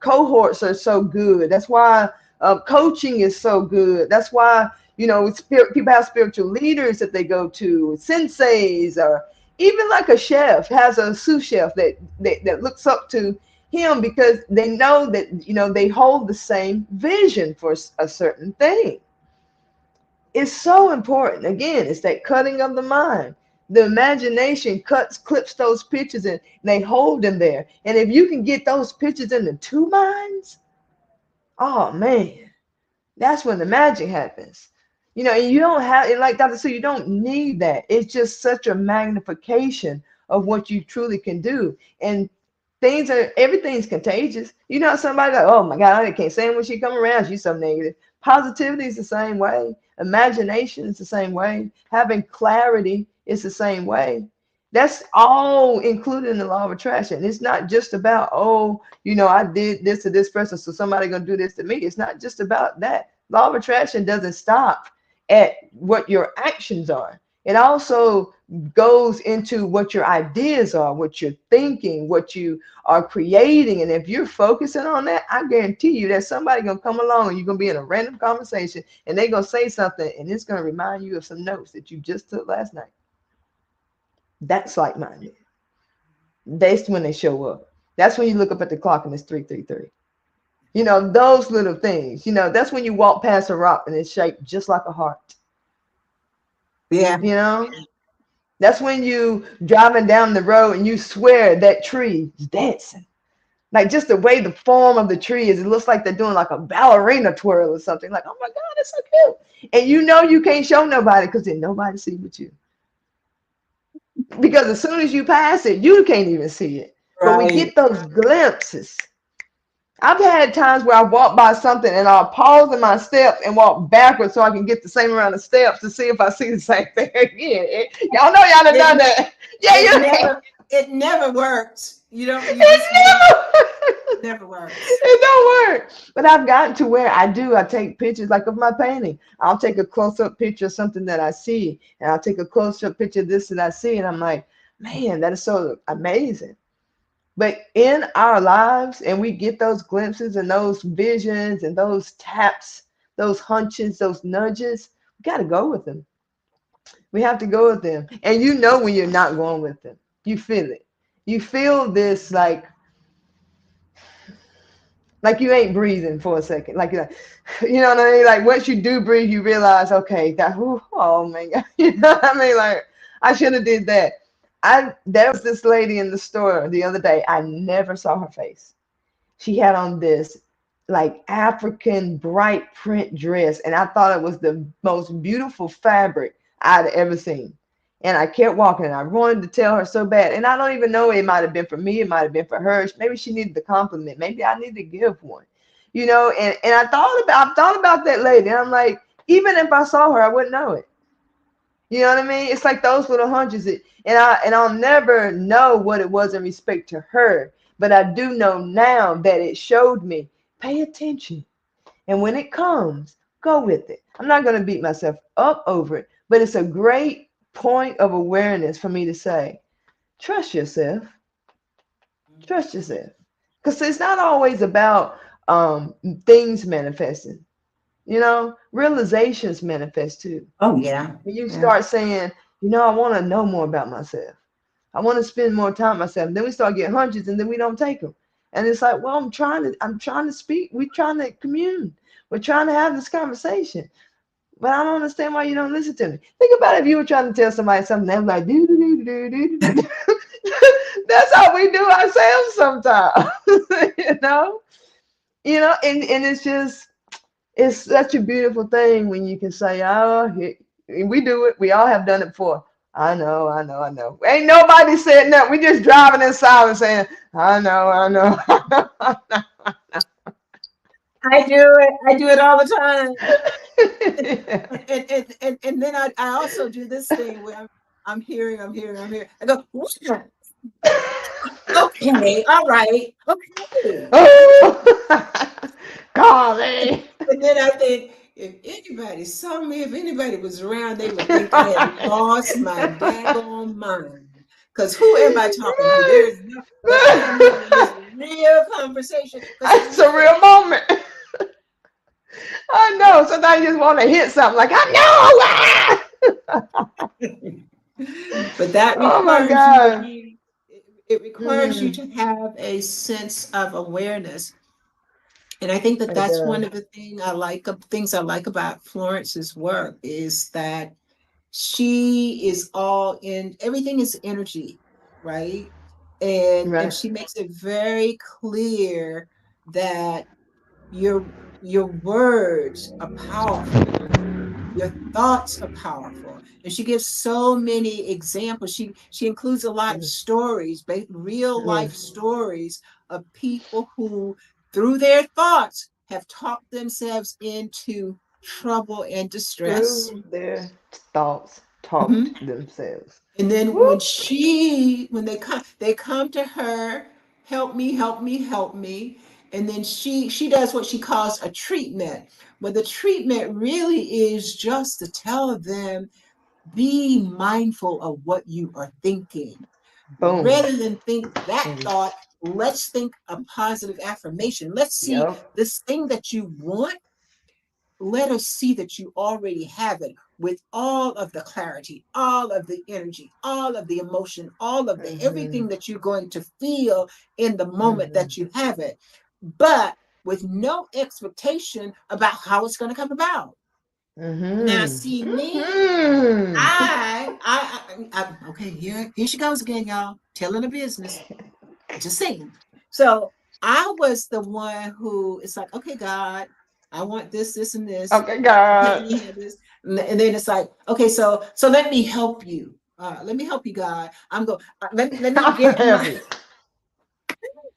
[SPEAKER 1] cohorts are so good. That's why coaching is so good. That's why people have spiritual leaders that they go to, senseis, or even like a chef has a sous chef that looks up to him because they know that they hold the same vision for a certain thing. It's so important. Again, it's that cutting of the mind. The imagination clips those pictures and they hold them there. And if you can get those pictures into two minds, oh man, that's when the magic happens. And you don't have it like Dr. Sue, you don't need that. It's just such a magnification of what you truly can do. And everything's contagious. Somebody like, oh my God, I can't stand when she come around. She's so negative. Positivity is the same way. Imagination is the same way. Having clarity is the same way. That's all included in the law of attraction. It's not just about, oh, I did this to this person, so somebody gonna do this to me. It's not just about that. Law of attraction doesn't stop at what your actions are. It also goes into what your ideas are, what you're thinking, what you are creating. And if you're focusing on that, I guarantee you that somebody gonna come along and you're gonna be in a random conversation and they're gonna say something and it's gonna remind you of some notes that you just took last night. That's like minded. That's when they show up. That's when you look up at the clock and it's 3:33. Those little things. That's when you walk past a rock and it's shaped just like a heart.
[SPEAKER 2] Yeah.
[SPEAKER 1] You know, that's when you driving down the road and you swear that tree is dancing. Like just the way the form of the tree is, it looks like they're doing like a ballerina twirl or something. Like, oh my God, that's so cute. And you can't show nobody because then nobody see but you. Because as soon as you pass it, you can't even see it. But we
[SPEAKER 2] Right.
[SPEAKER 1] get those glimpses. I've had times where I walk by something and I'll pause in my steps and walk backwards so I can get the same amount of steps to see if I see the same thing again. Y'all know y'all done
[SPEAKER 2] It
[SPEAKER 1] done that. Yeah,
[SPEAKER 2] it
[SPEAKER 1] you
[SPEAKER 2] never it never works. You don't you just you don't
[SPEAKER 1] it never
[SPEAKER 2] never works.
[SPEAKER 1] it don't work. But I've gotten to where I do. I take pictures like of my painting. I'll take a close up picture of something that I see, and I'll take a close up picture of this that I see, and I'm like, man, that is so amazing. But in our lives, and we get those glimpses and those visions and those taps, those hunches, those nudges, we got to go with them. We have to go with them. And you know when you're not going with them. You feel it. You feel this like you ain't breathing for a second. Like you know what I mean? Like once you do breathe, you realize, okay, that oh my God. You know what I mean? Like I should have did that. I There was this lady in the store the other day. I never saw her face. She had on this like African bright print dress, and I thought it was the most beautiful fabric I'd ever seen. And I kept walking, and I wanted to tell her so bad. And I don't even know, it might have been for me, it might have been for her. Maybe she needed the compliment. Maybe I needed to give one. And I thought about that lady. And I'm like, even if I saw her, I wouldn't know it. You know what I mean? It's like those little hunches. And I'll never know what it was in respect to her, but I do know now that it showed me, pay attention. And when it comes, go with it. I'm not going to beat myself up over it, but it's a great point of awareness for me to say, trust yourself. Trust yourself. Because it's not always about things manifesting. Realizations manifest too.
[SPEAKER 2] Oh yeah.
[SPEAKER 1] When you
[SPEAKER 2] Yeah.
[SPEAKER 1] start saying, I want to know more about myself. I want to spend more time with myself. And then we start getting hunches, and then we don't take them. And it's like, well, I'm trying to speak. We're trying to commune. We're trying to have this conversation. But I don't understand why you don't listen to me. Think about it, if you were trying to tell somebody something, they're like, do do do do do do do. That's how we do ourselves sometimes. you know, and it's such a beautiful thing when you can say, oh, we do it. We all have done it before. I know, I know, I know. Ain't nobody said nothing. We just driving in silence saying, I know, I know, I know.
[SPEAKER 2] I do it all the time.
[SPEAKER 1] Yeah.
[SPEAKER 2] And then I also do this thing where I'm hearing. I go, "Yeah, okay, all right, okay."
[SPEAKER 1] Oh, golly.
[SPEAKER 2] And then I think, if anybody saw me, if anybody was around, they would think I had lost my daggone mind. Because who am I talking to? There is no, but I am having this real conversation because it's
[SPEAKER 1] It's a
[SPEAKER 2] real.
[SPEAKER 1] real moment. I know. Sometimes you just want to hit something like, I know.
[SPEAKER 2] But that
[SPEAKER 1] Oh my
[SPEAKER 2] requires you to
[SPEAKER 1] God.
[SPEAKER 2] be, it requires you
[SPEAKER 1] Mm,
[SPEAKER 2] to have a sense of awareness. And I think that
[SPEAKER 1] it
[SPEAKER 2] that's
[SPEAKER 1] does.
[SPEAKER 2] one of the things I like about Florence's work is that she is all in, everything is energy, right? And
[SPEAKER 1] Right.
[SPEAKER 2] she makes it very clear that your your words are powerful, your thoughts are powerful. And she gives so many examples. She includes a lot of
[SPEAKER 1] Mm,
[SPEAKER 2] stories, real
[SPEAKER 1] mm.
[SPEAKER 2] life stories of people who, through their thoughts, have talked themselves into trouble and distress.
[SPEAKER 1] Through their thoughts, talked
[SPEAKER 2] Mhm.
[SPEAKER 1] themselves.
[SPEAKER 2] And then
[SPEAKER 1] Woo.
[SPEAKER 2] when they come to her, help me, help me, help me. And then she does what she calls a treatment. But the treatment really is just to tell them, be mindful of what you are thinking.
[SPEAKER 1] Boom.
[SPEAKER 2] Rather than think that
[SPEAKER 1] And
[SPEAKER 2] thought, let's think a positive affirmation. Let's see
[SPEAKER 1] yep.
[SPEAKER 2] this thing that you want, let us see that you already have it with all of the clarity, all of the energy, all of the emotion, all of the
[SPEAKER 1] Mm-hmm.
[SPEAKER 2] everything that you're going to feel in the moment
[SPEAKER 1] Mm-hmm.
[SPEAKER 2] that you have it, but with no expectation about how it's going to come about. Now,
[SPEAKER 1] Mm-hmm.
[SPEAKER 2] see me,
[SPEAKER 1] Mm-hmm.
[SPEAKER 2] okay, here she goes again, y'all, telling the business. Just saying. So I was the one who it's like, okay, God, I want this, this, and this.
[SPEAKER 1] Okay,
[SPEAKER 2] Help
[SPEAKER 1] God.
[SPEAKER 2] me have this. And then it's like, okay, so let me help you. Let me help you, God. I'm going. Let me
[SPEAKER 1] I'm
[SPEAKER 2] get
[SPEAKER 1] gonna
[SPEAKER 2] my.
[SPEAKER 1] help you.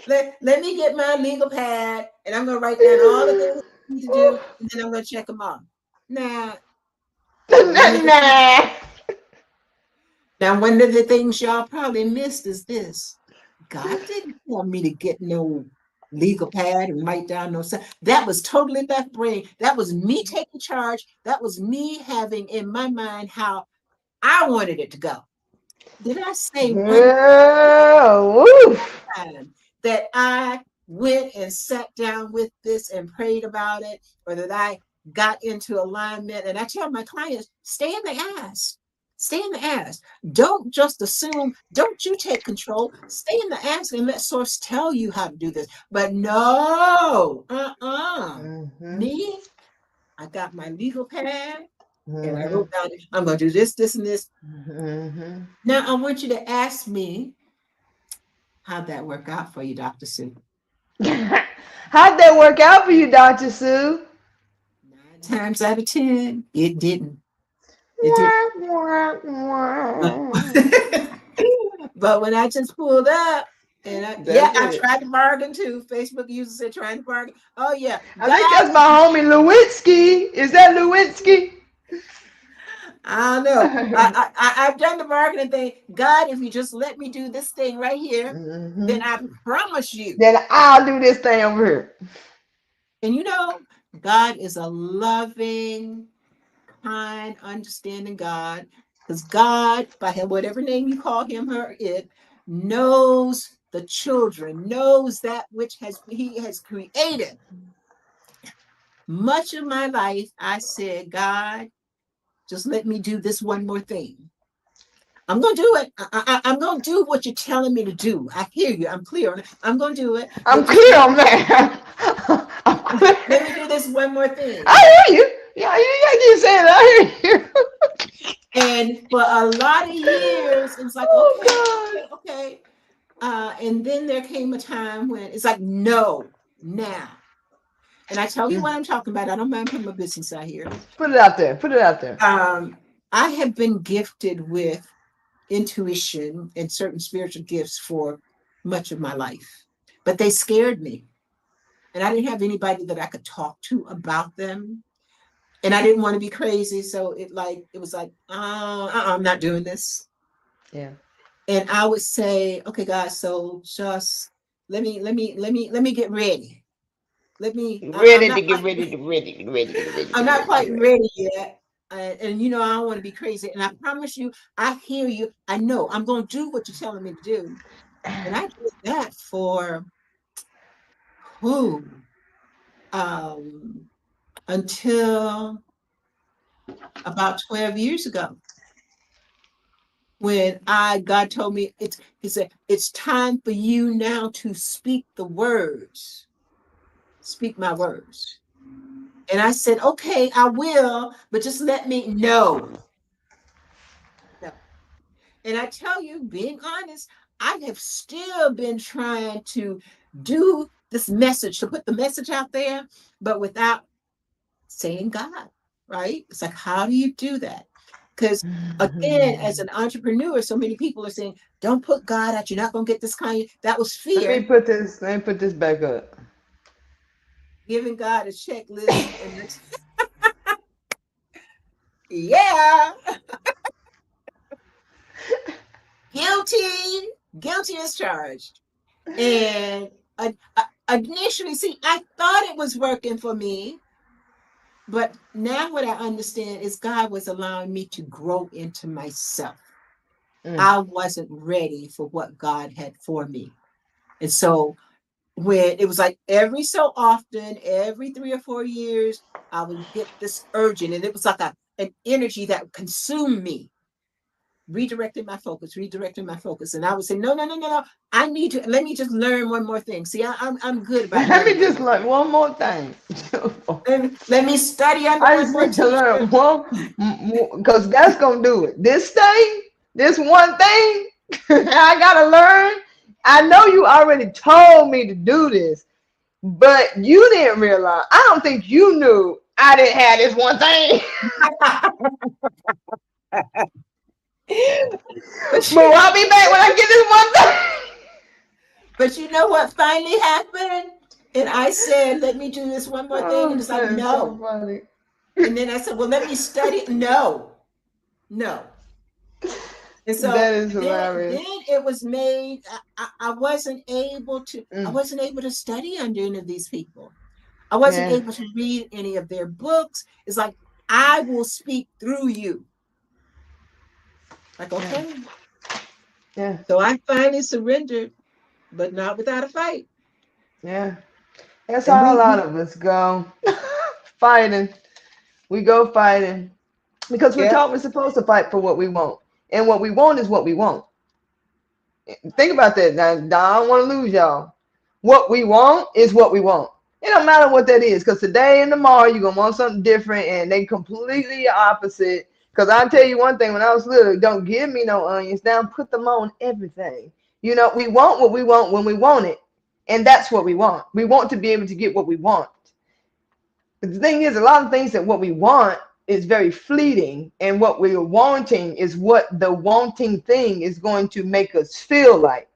[SPEAKER 2] let me get my legal pad and I'm going to write down all the things I need to do and then I'm going to check them off. Now, one of the
[SPEAKER 1] Nah.
[SPEAKER 2] one of the things y'all probably missed is this. God didn't tell me to get no legal pad and write down no stuff. That was totally left brain. That was me taking charge. That was me having in my mind how I wanted it to go. Did I say one
[SPEAKER 1] Girl, woof.
[SPEAKER 2] time that I went and sat down with this and prayed about it, or that I got into alignment? And I tell my clients, stay in the ask. Stay in the ask. Don't just assume. Don't you take control. Stay in the ask and let source tell you how to do this. But no,
[SPEAKER 1] Mm-hmm.
[SPEAKER 2] me, I got my legal pad and I
[SPEAKER 1] Mm-hmm.
[SPEAKER 2] wrote down, I'm going to do this, this, and this.
[SPEAKER 1] Mm-hmm.
[SPEAKER 2] Now I want you to ask me, how'd that work out for you, Dr. Sue?
[SPEAKER 1] How'd that work out for you, Dr. Sue?
[SPEAKER 2] 9 times out of 10, it didn't. It didn't.
[SPEAKER 1] Wah, wah,
[SPEAKER 2] But,
[SPEAKER 1] wah.
[SPEAKER 2] but when I just pulled up, and
[SPEAKER 1] That's
[SPEAKER 2] I
[SPEAKER 1] it.
[SPEAKER 2] tried to bargain too. Facebook users said trying to bargain. Oh yeah,
[SPEAKER 1] I think
[SPEAKER 2] God,
[SPEAKER 1] that's my homie Lewinsky. Is that Lewinsky?
[SPEAKER 2] I don't know. I've done the bargaining thing. God, if you just let me do this thing right here, then
[SPEAKER 1] Hmm.
[SPEAKER 2] I promise you.
[SPEAKER 1] Then I'll do this thing over here.
[SPEAKER 2] And God is a loving, kind, understanding God, because God, by whatever name you call him or it, knows the children, knows that which he has created. Much of my life, I said, God, just let me do this one more thing. I'm going to do it. I'm going to do what you're telling me to do. I hear you. I'm clear on it. I'm going to do it.
[SPEAKER 1] I'm
[SPEAKER 2] But just
[SPEAKER 1] clear on that. I'm clear.
[SPEAKER 2] let me do this one more thing.
[SPEAKER 1] I hear you. Yeah, you saying it. I hear you.
[SPEAKER 2] And for a lot of years, it was like, okay,
[SPEAKER 1] Oh
[SPEAKER 2] okay, okay. And then there came a time when it's like, no, now. And I tell you
[SPEAKER 1] God.
[SPEAKER 2] what I'm talking about. I don't mind putting my business out here.
[SPEAKER 1] Put it out there. Put it out there.
[SPEAKER 2] I have been gifted with intuition and certain spiritual gifts for much of my life, but they scared me. And I didn't have anybody that I could talk to about them. And I didn't want to be crazy. So it was like, I'm not doing this.
[SPEAKER 1] Yeah.
[SPEAKER 2] And I would say, okay, guys, so just let me get ready. I'm
[SPEAKER 1] Ready
[SPEAKER 2] not
[SPEAKER 1] to get
[SPEAKER 2] quite,
[SPEAKER 1] ready to ready to ready to ready
[SPEAKER 2] I'm
[SPEAKER 1] to
[SPEAKER 2] not
[SPEAKER 1] ready to
[SPEAKER 2] quite
[SPEAKER 1] ready.
[SPEAKER 2] ready yet. And I don't want to be crazy. And I promise you, I hear you. I know I'm going to do what you're telling me to do. And I did that for who? Um, until about 12 years ago, when God told me he said, it's time for you now to speak the words, speak my words. And I said, okay, I will, but just let me know. No. And I tell you, being honest, I have still been trying to do this message, to put the message out there, but without saying God, right? It's like, how do you do that? Because again, as an entrepreneur, so many people are saying, don't put God out. You're not going to get this kind. That was fear,
[SPEAKER 1] Let me put this back up.
[SPEAKER 2] giving God a checklist. And yeah, guilty, guilty as charged. And initially, see, I thought it was working for me. But now what I understand is God was allowing me to grow into myself.
[SPEAKER 1] Mm.
[SPEAKER 2] I wasn't ready for what God had for me. And so when it was like every so often, every 3 or 4 years, I would get this urgent, and it was like an energy that consumed me, redirecting my focus. And I would say, no, no, no, no, no. I need to let me just learn one more thing. See, I'm good about
[SPEAKER 1] Let me
[SPEAKER 2] learning one
[SPEAKER 1] just
[SPEAKER 2] more
[SPEAKER 1] learn one more thing.
[SPEAKER 2] thing. Let me study under
[SPEAKER 1] I
[SPEAKER 2] one
[SPEAKER 1] just
[SPEAKER 2] more
[SPEAKER 1] need to
[SPEAKER 2] teacher.
[SPEAKER 1] learn one, because that's gonna do it. This thing, this one thing, I gotta learn. I know you already told me to do this, but you didn't realize. I don't think you knew I didn't have this one thing.
[SPEAKER 2] But
[SPEAKER 1] But I'll be back when I get this one thing.
[SPEAKER 2] But you know what finally happened? And I said, let me do this one more thing. And
[SPEAKER 1] Oh,
[SPEAKER 2] it's like,
[SPEAKER 1] that is so
[SPEAKER 2] no.
[SPEAKER 1] funny.
[SPEAKER 2] And then I said, well, let me study. No, no. And so
[SPEAKER 1] That is
[SPEAKER 2] then
[SPEAKER 1] hilarious.
[SPEAKER 2] it was made. I
[SPEAKER 1] Mm,
[SPEAKER 2] wasn't able to study under any of these people. I wasn't
[SPEAKER 1] yeah,
[SPEAKER 2] able to read any of their books. It's like I will speak through you. Like,
[SPEAKER 1] yeah,
[SPEAKER 2] okay.
[SPEAKER 1] yeah,
[SPEAKER 2] So I finally surrendered, but not without a fight.
[SPEAKER 1] yeah. That's
[SPEAKER 2] And
[SPEAKER 1] how a lot
[SPEAKER 2] we
[SPEAKER 1] of us go. Fighting. We go fighting because we're
[SPEAKER 2] yeah.
[SPEAKER 1] taught we're supposed to fight for what we want. And what we want is what we want. Think about that. Now, I don't want to lose y'all. What we want is what we want. It don't matter what that is, because today and tomorrow you're gonna want something different, and they completely opposite. Because I'll tell you one thing: when I was little, don't give me no onions. Now put them on everything. You know, we want what we want when we want it, and that's what we want. We want to be able to get what we want. But the thing is, a lot of things that what we want is very fleeting, and what we're wanting is what the wanting thing is going to make us feel like.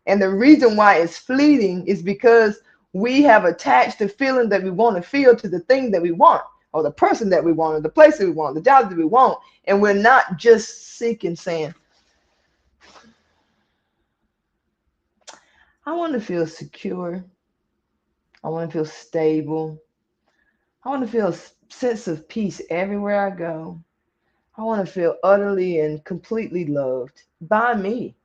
[SPEAKER 1] And the reason why it's fleeting is because we have attached the feeling that we want to feel to the thing that we want, or the person that we want, or the place that we want, the job that we want. And we're not just seeking, saying, I want to feel secure. I want to feel stable. I want to feel a sense of peace everywhere I go. I want to feel utterly and completely loved by me.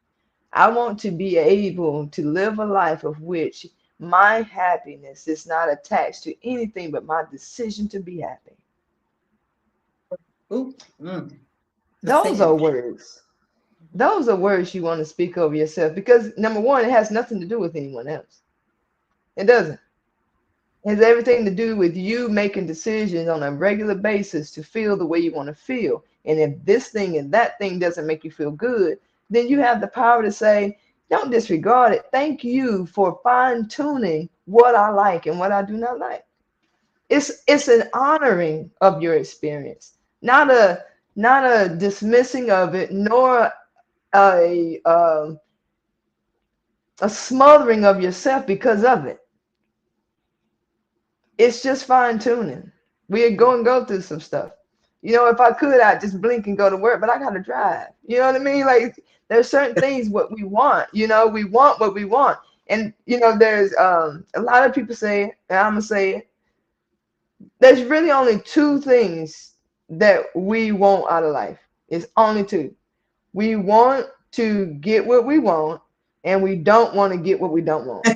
[SPEAKER 1] I want to be able to live a life of which my happiness is not attached to anything but my decision to be happy.
[SPEAKER 2] Ooh, the
[SPEAKER 1] Those are
[SPEAKER 2] sand.
[SPEAKER 1] words. Those are words you want to speak over yourself because, number one, it has nothing to do with anyone else. It doesn't. It has everything to do with you making decisions on a regular basis to feel the way you want to feel. And if this thing and that thing doesn't make you feel good, then you have the power to say, don't disregard it. Thank you for fine tuning what I like and what I do not like. It's an honoring of your experience, not a dismissing of it, nor a smothering of yourself because of it. It's just fine tuning. We go and go through some stuff. You know, if I could, I'd just blink and go to work, but I gotta drive. You know what I mean? Like there's certain things what we want. You know, we want what we want, and you know, there's a lot of people say, and I'm gonna say it, there's really only two things that we want out of life. It's only two. We want to get what we want, and we don't want to get what we don't want.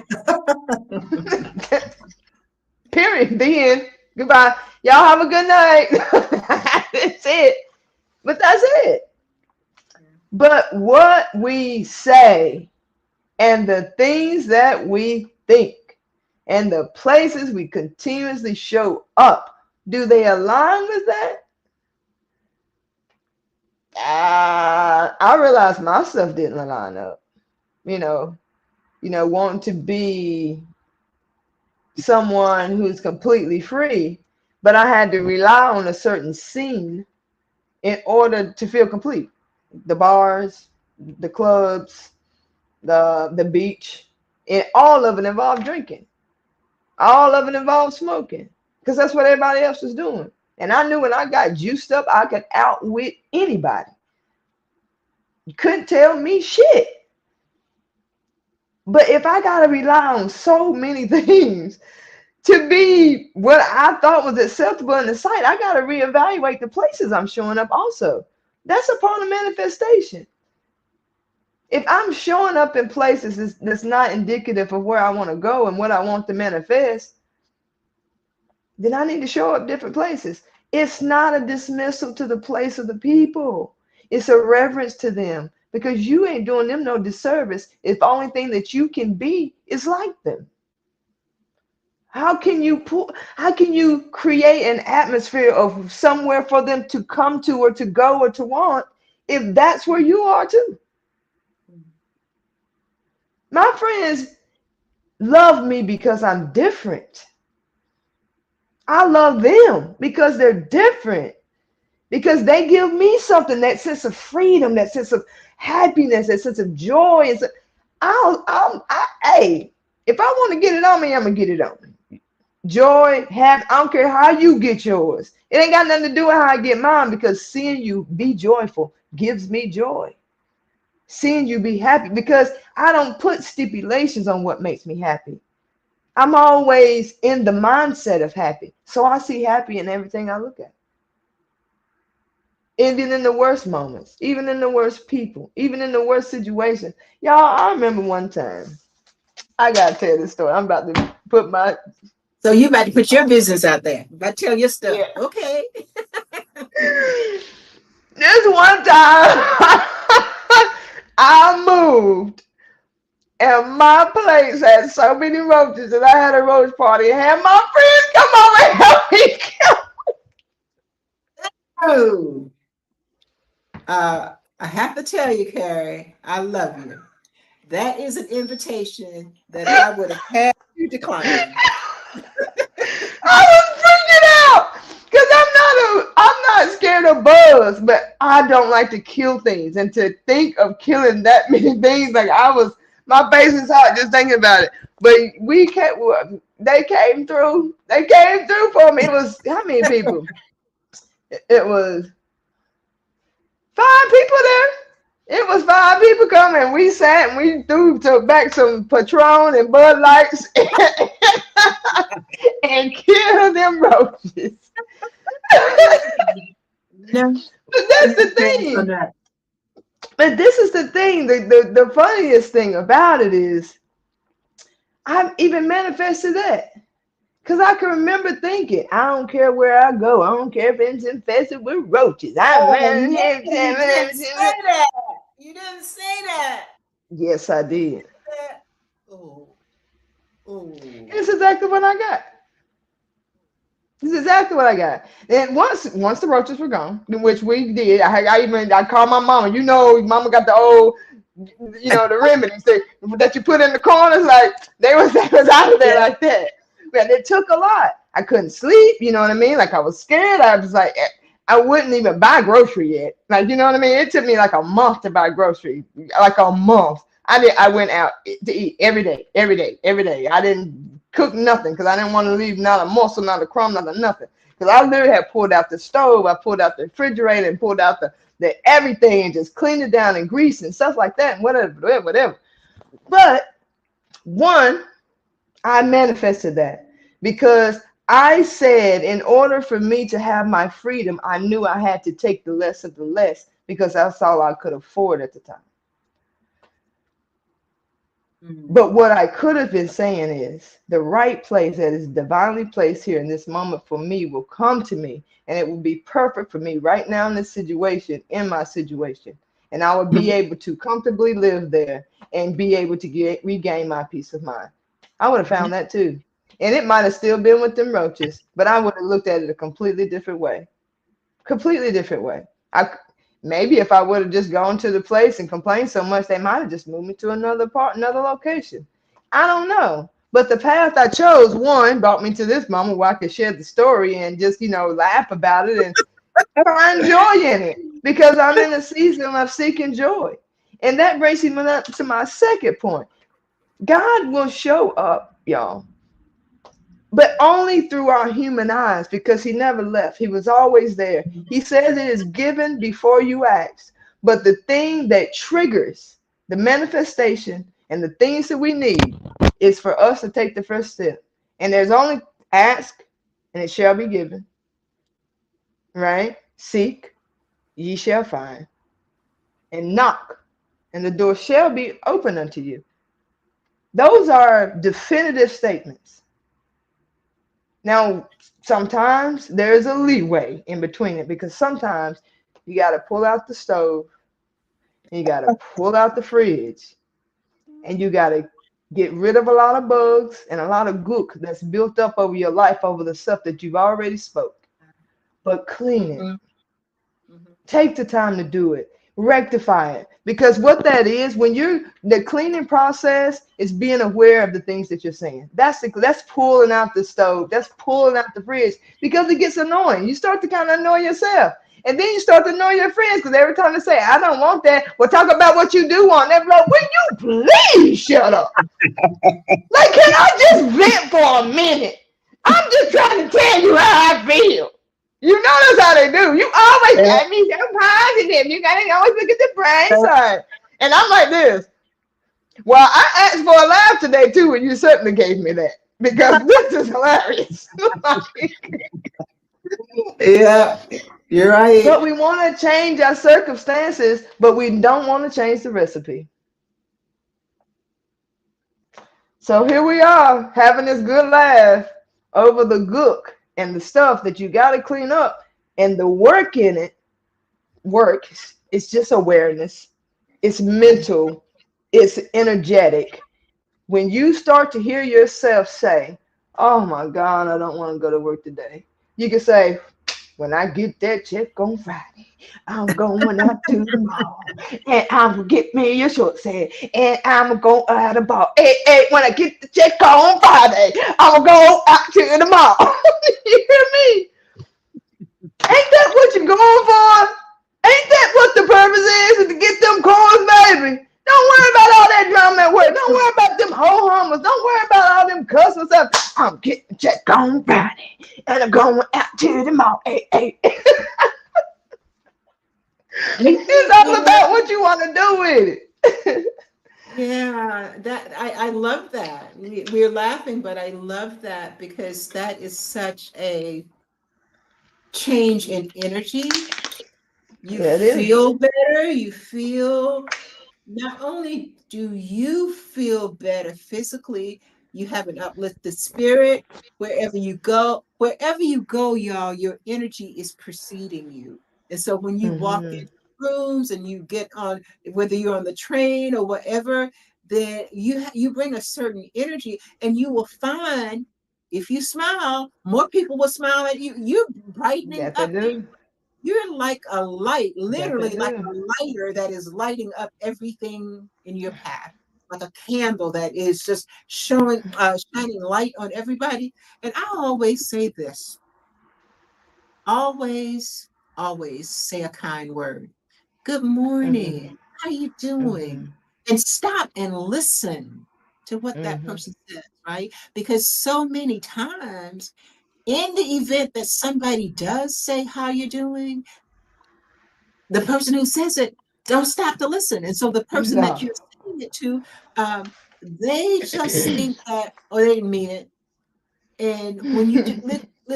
[SPEAKER 1] Period. The end. Goodbye. Y'all have a good night. That's it. But that's it. But what we say and the things that we think and the places we continuously show up, do they align with that? I realized my stuff didn't line up. You know, wanting to be someone who's completely free, but I had to rely on a certain scene in order to feel complete. The bars, the clubs, the beach, and all of it involved drinking. All of it involved smoking, because that's what everybody else was doing. And I knew when I got juiced up, I could outwit anybody. You couldn't tell me shit. But if I gotta rely on so many things to be what I thought was acceptable in the sight, I got to reevaluate the places I'm showing up also. That's a part of manifestation. If I'm showing up in places that's not indicative of where I want to go and what I want to manifest, then I need to show up different places. It's not a dismissal to the place of the people. It's a reverence to them because you ain't doing them no disservice if the only thing that you can be is like them. How can you create an atmosphere of somewhere for them to come to or to go or to want if that's where you are too? My friends love me because I'm different. I love them because they're different. Because they give me something, that sense of freedom, that sense of happiness, that sense of joy. Hey, if I want to get it on me, I'm gonna get it on me. Joy, have I don't care how you get yours. It ain't got nothing to do with how I get mine because seeing you be joyful gives me joy. Seeing you be happy because I don't put stipulations on what makes me happy. I'm always in the mindset of happy. So I see happy in everything I look at. Even in the worst moments, even in the worst people, even in the worst situations. Y'all, I remember one time. I gotta tell this story. I'm about to put my
[SPEAKER 2] So you about to put your business out there. You about to tell your stuff.
[SPEAKER 1] yeah.
[SPEAKER 2] Okay.
[SPEAKER 1] This one time I moved and my place had so many roaches and I had a roach party and had my friends come over and help me kill.
[SPEAKER 2] Oh, I have to tell you, Carrie, I love you. That is an invitation that I would have had you decline.
[SPEAKER 1] I was freaking out because I'm not scared of bugs, but I don't like to kill things. And to think of killing that many things, like I was, my face is hot just thinking about it. But we kept, they came through. They came through for me. It was how many people? It was 5 people there. It was 5 people coming. We sat and we threw to back some Patron and Bud Lights and killed them roaches.
[SPEAKER 2] No,
[SPEAKER 1] But that's
[SPEAKER 2] no
[SPEAKER 1] the
[SPEAKER 2] thanks on
[SPEAKER 1] thing.
[SPEAKER 2] that.
[SPEAKER 1] But this is the thing. The funniest thing about it is I've even manifested that. Because I can remember thinking, I don't care where I go. I don't care if it's infested with roaches.
[SPEAKER 2] Oh no, you didn't say that. You didn't say that.
[SPEAKER 1] Yes, I did.
[SPEAKER 2] That- Oh, oh.
[SPEAKER 1] It's exactly what I got. This is exactly what I got. And once the roaches were gone, which we did, I called my mama. You know, mama got the old, the remedies that you put in the corners. Like they was out of there
[SPEAKER 2] Yeah.
[SPEAKER 1] like that. But it took a lot. I couldn't sleep. You know what I mean? Like I was scared. I was like, I wouldn't even buy grocery yet. Like you know what I mean? It took me like a month to buy grocery. Like a month. I went out to eat every day, every day, every day. I didn't cook nothing because I didn't want to leave not a morsel, not a crumb, not a nothing. Because I literally had pulled out the stove, I pulled out the refrigerator, and pulled out the everything and just cleaned it down and grease and stuff like that and whatever, whatever. But one, I manifested that because I said in order for me to have my freedom, I knew I had to take the less of the less because that's all I could afford at the time.
[SPEAKER 2] Mm.
[SPEAKER 1] But what I could have been saying is the right place that is divinely placed here in this moment for me will come to me and it will be perfect for me right now in this situation, in my situation. And I would be
[SPEAKER 2] Mhm.
[SPEAKER 1] able to comfortably live there and be able to regain my peace of mind. I would have
[SPEAKER 2] Mhm.
[SPEAKER 1] found that too. And it might have still been with them roaches, but I would have looked at it a completely different way. Completely different way. I maybe if I would have just gone to the place and complained so much, they might have just moved me to another location. I don't know. But the path I chose, one, brought me to this moment where I could share the story and just, laugh about it and find joy in it because I'm in a season of seeking joy. And that brings me up to my second point. God will show up, y'all, but only through our human eyes because he never left. He was always there. He says it is given before you ask. But the thing that triggers the manifestation and the things that we need is for us to take the first step. And there's only ask and it shall be given, right? Seek, ye shall find, and knock, and the door shall be open unto you. Those are definitive statements. Now, sometimes there's a leeway in between it because sometimes you got to pull out the stove and you got to pull out the fridge and you got to get rid of a lot of bugs and a lot of gook that's built up over your life over the stuff that you've already spoke. But clean it.
[SPEAKER 2] Mhm. Mhm.
[SPEAKER 1] Take the time to do it. Rectify it. Because what that is, when you're the cleaning process is being aware of the things that you're saying. That's pulling out the stove. That's pulling out the fridge because it gets annoying. You start to kind of annoy yourself. And then you start to know your friends because every time they say, I don't want that, well, talk about what you do want. They're like, will you please shut up? Like, can I just vent for a minute? I'm just trying to tell you how I feel. You notice how they do. You always
[SPEAKER 3] Yeah.
[SPEAKER 1] got me so positive. You gotta always look at the bright side. And I'm like this. Well, I asked for a laugh today too, and you certainly gave me that. Because this is hilarious.
[SPEAKER 2] Yeah, you're right.
[SPEAKER 1] But we want to change our circumstances, but we don't want to change the recipe. So here we are having this good laugh over the gook and the stuff that you got to clean up. And the work in it, work, it's just awareness, it's mental, it's energetic. When you start to hear yourself say, oh my God, I don't want to go to work today, you can say, when I get that check on Friday, I'm going out to the mall and I'm gonna get me a short set and I'm gonna go out the ball. Hey, when I get the check on Friday, I'm gonna go out to the mall. You hear me? Ain't that what you're going for? Ain't that what the purpose is to get them coins, baby? Don't worry about all that drama at work. Don't worry about them ho hummers. Don't worry about all them cussing stuff. I'm getting check on Friday and I'm going out to the mall. Hey. It's all about what you want to do with it.
[SPEAKER 2] Yeah, that I love that. We're laughing, but I love that because that is such a change in energy. You
[SPEAKER 1] Yeah, it is.
[SPEAKER 2] feel better. You feel not only do you feel better physically, you have an uplifted spirit wherever you go, y'all, your energy is preceding you. And so when you walk
[SPEAKER 1] Mm-hmm.
[SPEAKER 2] into rooms and you get on, whether you're on the train or whatever, then you bring a certain energy, and you will find if you smile, more people will smile at you. You're brightening
[SPEAKER 1] That they
[SPEAKER 2] up.
[SPEAKER 1] do.
[SPEAKER 2] You're like a light,
[SPEAKER 1] That they
[SPEAKER 2] literally like
[SPEAKER 1] do.
[SPEAKER 2] a lighter that is lighting up everything in your path, like a candle that is just shining light on everybody. And I always say this: always, always say a kind word. Good
[SPEAKER 1] Mm-hmm.
[SPEAKER 2] morning. How you
[SPEAKER 1] Mm-hmm.
[SPEAKER 2] doing? And stop and listen to what that
[SPEAKER 1] Mm-hmm.
[SPEAKER 2] person says, right? Because so many times in the event that somebody does say how you're doing, the person who says it don't stop to listen. And so the person that
[SPEAKER 1] No.
[SPEAKER 2] you're saying it to, they just think that, oh, they didn't mean it. And when you do,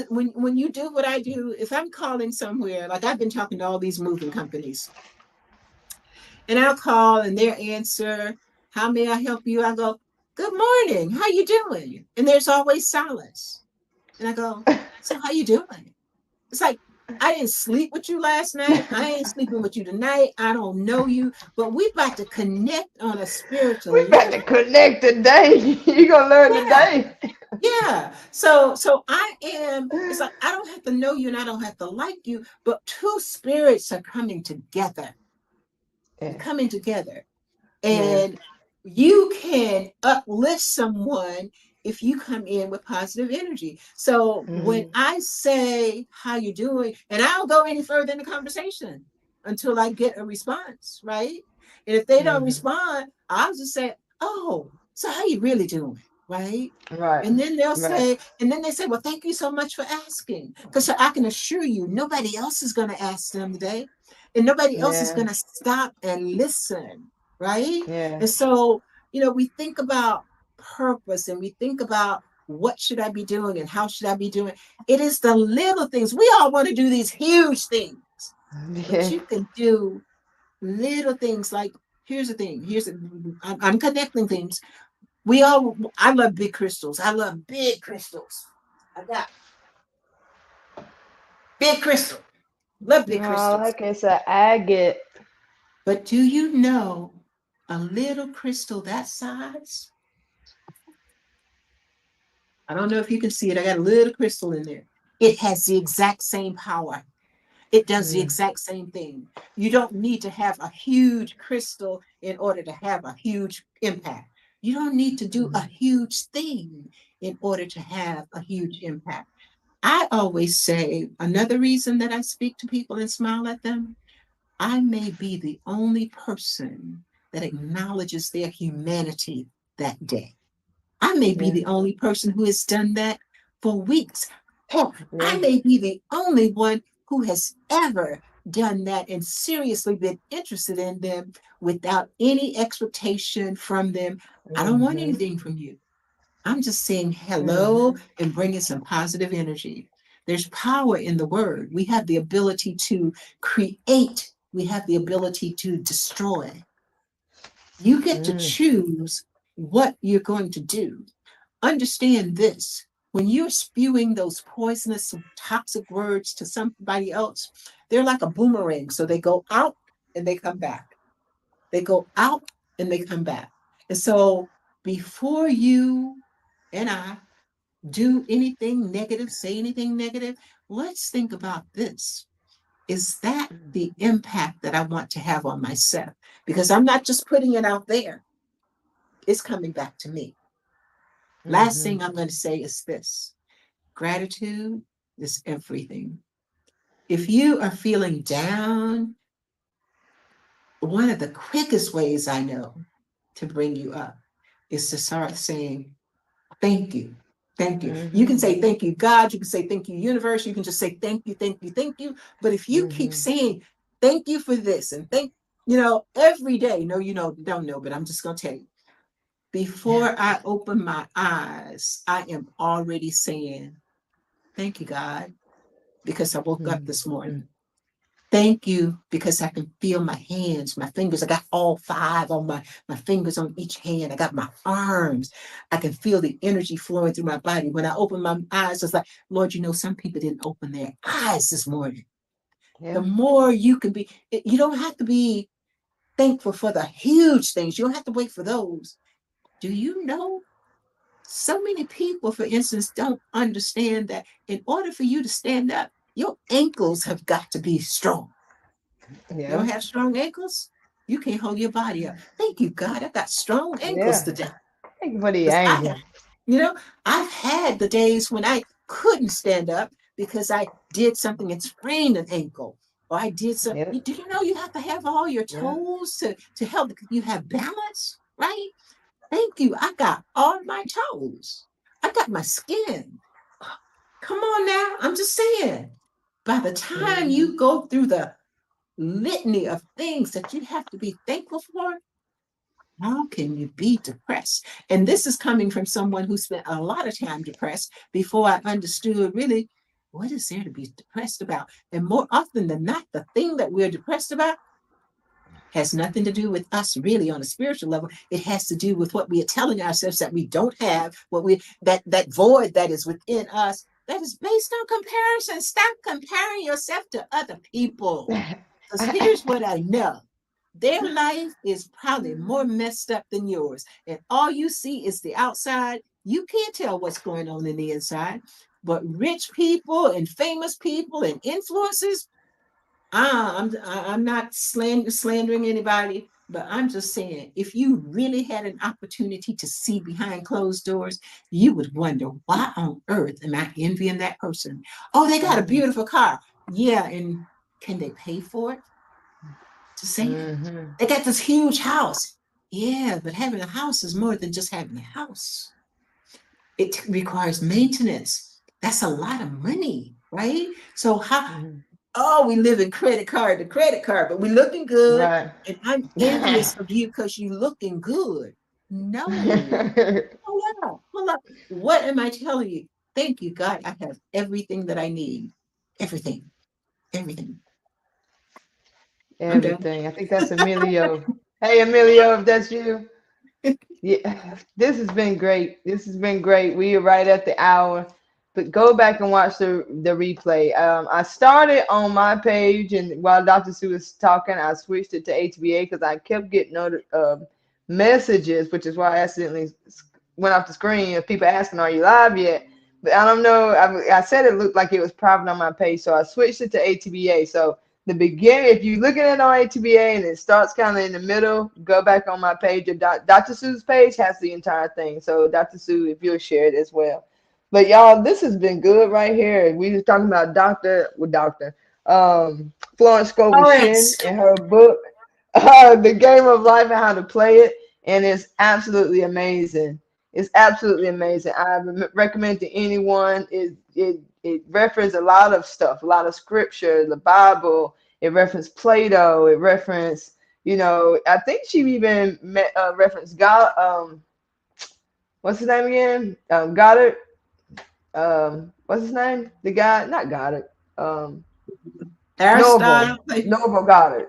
[SPEAKER 2] when you do what I do, if I'm calling somewhere, like I've been talking to all these moving companies, and I'll call and their answer, how may I help you? I go, good morning, how you doing? And there's always silence. And I go, so how you doing? It's like, I didn't sleep with you last night. I ain't sleeping with you tonight. I don't know you, but we about to connect on a
[SPEAKER 1] We
[SPEAKER 2] spiritual
[SPEAKER 1] about to
[SPEAKER 2] level.
[SPEAKER 1] connect today. You gonna learn
[SPEAKER 2] Yeah,
[SPEAKER 1] today.
[SPEAKER 2] yeah. So I am, it's like I don't have to know you and I don't have to like you, but two spirits are coming together. They're
[SPEAKER 1] Yes.
[SPEAKER 2] coming together.
[SPEAKER 1] Yes.
[SPEAKER 2] And you can uplift someone if you come in with positive energy. So when
[SPEAKER 1] Mm-hmm.
[SPEAKER 2] I say how you doing, and I don't go any further in the conversation until I get a response, right? And if they don't
[SPEAKER 1] Mm-hmm.
[SPEAKER 2] respond, I'll just say, oh, so how you really doing? Right.
[SPEAKER 1] Right.
[SPEAKER 2] And then
[SPEAKER 1] Right.
[SPEAKER 2] and then they say, well, thank you so much for asking. Because I can assure you, nobody else is going to ask them today. And nobody else is
[SPEAKER 1] Yeah.
[SPEAKER 2] going to stop and listen, right?
[SPEAKER 1] Yeah.
[SPEAKER 2] And so, we think about purpose and we think about what should I be doing and how should I be doing. It is the little things. We all want to do these huge things, but
[SPEAKER 1] Yeah.
[SPEAKER 2] you can do little things like here's the thing. I'm connecting things. I love big crystals. I love big crystals. I got big crystal. Love big
[SPEAKER 1] Oh,
[SPEAKER 2] crystals.
[SPEAKER 1] like it's an agate.
[SPEAKER 2] But do you know a little crystal that size? I don't know if you can see it. I got a little crystal in there. It has the exact same power. It does the
[SPEAKER 1] Mm.
[SPEAKER 2] exact same thing. You don't need to have a huge crystal in order to have a huge impact. You don't need to do a
[SPEAKER 1] Mm.
[SPEAKER 2] huge thing in order to have a huge impact. I always say another reason that I speak to people and smile at them, I may be the only person that acknowledges their humanity that day. I may be
[SPEAKER 1] Yeah.
[SPEAKER 2] the only person who has done that for weeks. Heck, I
[SPEAKER 1] Yeah.
[SPEAKER 2] may be the only one who has ever done that and seriously been interested in them without any expectation from them. I don't want
[SPEAKER 1] Mm-hmm.
[SPEAKER 2] anything from you. I'm just saying hello
[SPEAKER 1] Mm-hmm.
[SPEAKER 2] and bringing some positive energy. There's power in the word. We have the ability to create, we have the ability to destroy. You get to
[SPEAKER 1] Mm.
[SPEAKER 2] choose what you're going to do. Understand this: when you're spewing those poisonous, toxic words to somebody else, they're like a boomerang. So they go out and they come back. They go out and they come back. And so before you and I do anything negative, say anything negative, let's think about this. Is that the impact that I want to have on myself? Because I'm not just putting it out there, it's coming back to me. Last
[SPEAKER 1] Mm-hmm.
[SPEAKER 2] thing I'm going to say is this: gratitude is everything. If you are feeling down, one of the quickest ways I know to bring you up is to start saying, thank you. Thank you. You
[SPEAKER 1] Mm-hmm.
[SPEAKER 2] can say thank you, God. You can say thank you, universe. You can just say thank you, thank you, thank you. But if you keep
[SPEAKER 1] Mm-hmm.
[SPEAKER 2] saying thank you for this and every day, no, don't know, but I'm just going to tell you, before I open my eyes, I am already saying thank you, God, because I woke up this
[SPEAKER 1] Mm-hmm.
[SPEAKER 2] morning. Thank you because I can feel my hands, my fingers. I got all five on my fingers on each hand. I got my arms. I can feel the energy flowing through my body. When I open my eyes, it's like, Lord, some people didn't open their eyes this morning. The
[SPEAKER 1] Yeah.
[SPEAKER 2] more you can be, you don't have to be thankful for the huge things. You don't have to wait for those. Do you know so many people, for instance, don't understand that in order for you to stand up, your ankles have got to be strong. You
[SPEAKER 1] Yeah.
[SPEAKER 2] don't have strong ankles, you can't hold your body up. Thank you, God. I got strong ankles
[SPEAKER 1] Yeah.
[SPEAKER 2] today.
[SPEAKER 1] Thank you for the
[SPEAKER 2] Because
[SPEAKER 1] angle.
[SPEAKER 2] you know, I've had the days when I couldn't stand up because I did something and sprained an ankle. Or I did some.
[SPEAKER 1] Yep.
[SPEAKER 2] Do you know you have to have all your
[SPEAKER 1] Yeah.
[SPEAKER 2] toes to help you have balance, right? Thank you. I got all my toes. I got my skin. Come on now. I'm just saying. By the time
[SPEAKER 1] Mm-hmm.
[SPEAKER 2] you go through the litany of things that you have to be thankful for, how can you be depressed? And this is coming from someone who spent a lot of time depressed before I understood really what is there to be depressed about. And more often than not, the thing that we're depressed about has nothing to do with us really on a spiritual level. It has to do with what we are telling ourselves that we don't have, that void that is within us that is based on comparison. Stop comparing yourself to other people. Because here's what I know: their life is probably more messed up than yours. And all you see is the outside. You can't tell what's going on in the inside. But rich people and famous people and influencers, I'm not slandering anybody, but I'm just saying, if you really had an opportunity to see behind closed doors, you would wonder, why on earth am I envying that person? Oh, they got a beautiful car. Yeah, and can they pay for it? Just saying.
[SPEAKER 1] Mm-hmm.
[SPEAKER 2] They got this huge house. Yeah, but having a house is more than just having a house. It requires maintenance. That's a lot of money, right? So how
[SPEAKER 1] Mm-hmm.
[SPEAKER 2] oh, we live in credit card to credit card, but we looking good.
[SPEAKER 1] Right.
[SPEAKER 2] And I'm envious of you because you looking good. No. Hold up. Hold up. What am I telling you? Thank you, God. I have everything that I need. Everything. Everything. I'm done.
[SPEAKER 1] Everything. I think that's Emilio. Hey, Emilio, if that's you. Yeah, this has been great. This has been great. We are right at the hour, but go back and watch the replay. I started on my page, and while Dr. Sue was talking, I switched it to HBA because I kept getting messages, which is why I accidentally went off the screen of people asking, "Are you live yet?" But I don't know. I said it looked like it was private on my page, so I switched it to ATBA. So the beginning, if you're looking at it on ATBA and it starts kind of in the middle, go back on my page. Dr. Sue's page has the entire thing. So Dr. Sue, if you'll share it as well. But y'all, this has been good right here. We was talking about Florence Scovel Schinn
[SPEAKER 2] Florence.
[SPEAKER 1] and her book, The Game of Life and How to Play It, and it's absolutely amazing. It's absolutely amazing. I recommend to anyone. It references a lot of stuff, a lot of scripture, the Bible. It referenced Plato. It referenced, I think she even referenced God. What's his name again? Goddard. What's his name? The guy, not Goddard. Um,
[SPEAKER 2] Aristotle.
[SPEAKER 1] Norval Goddard.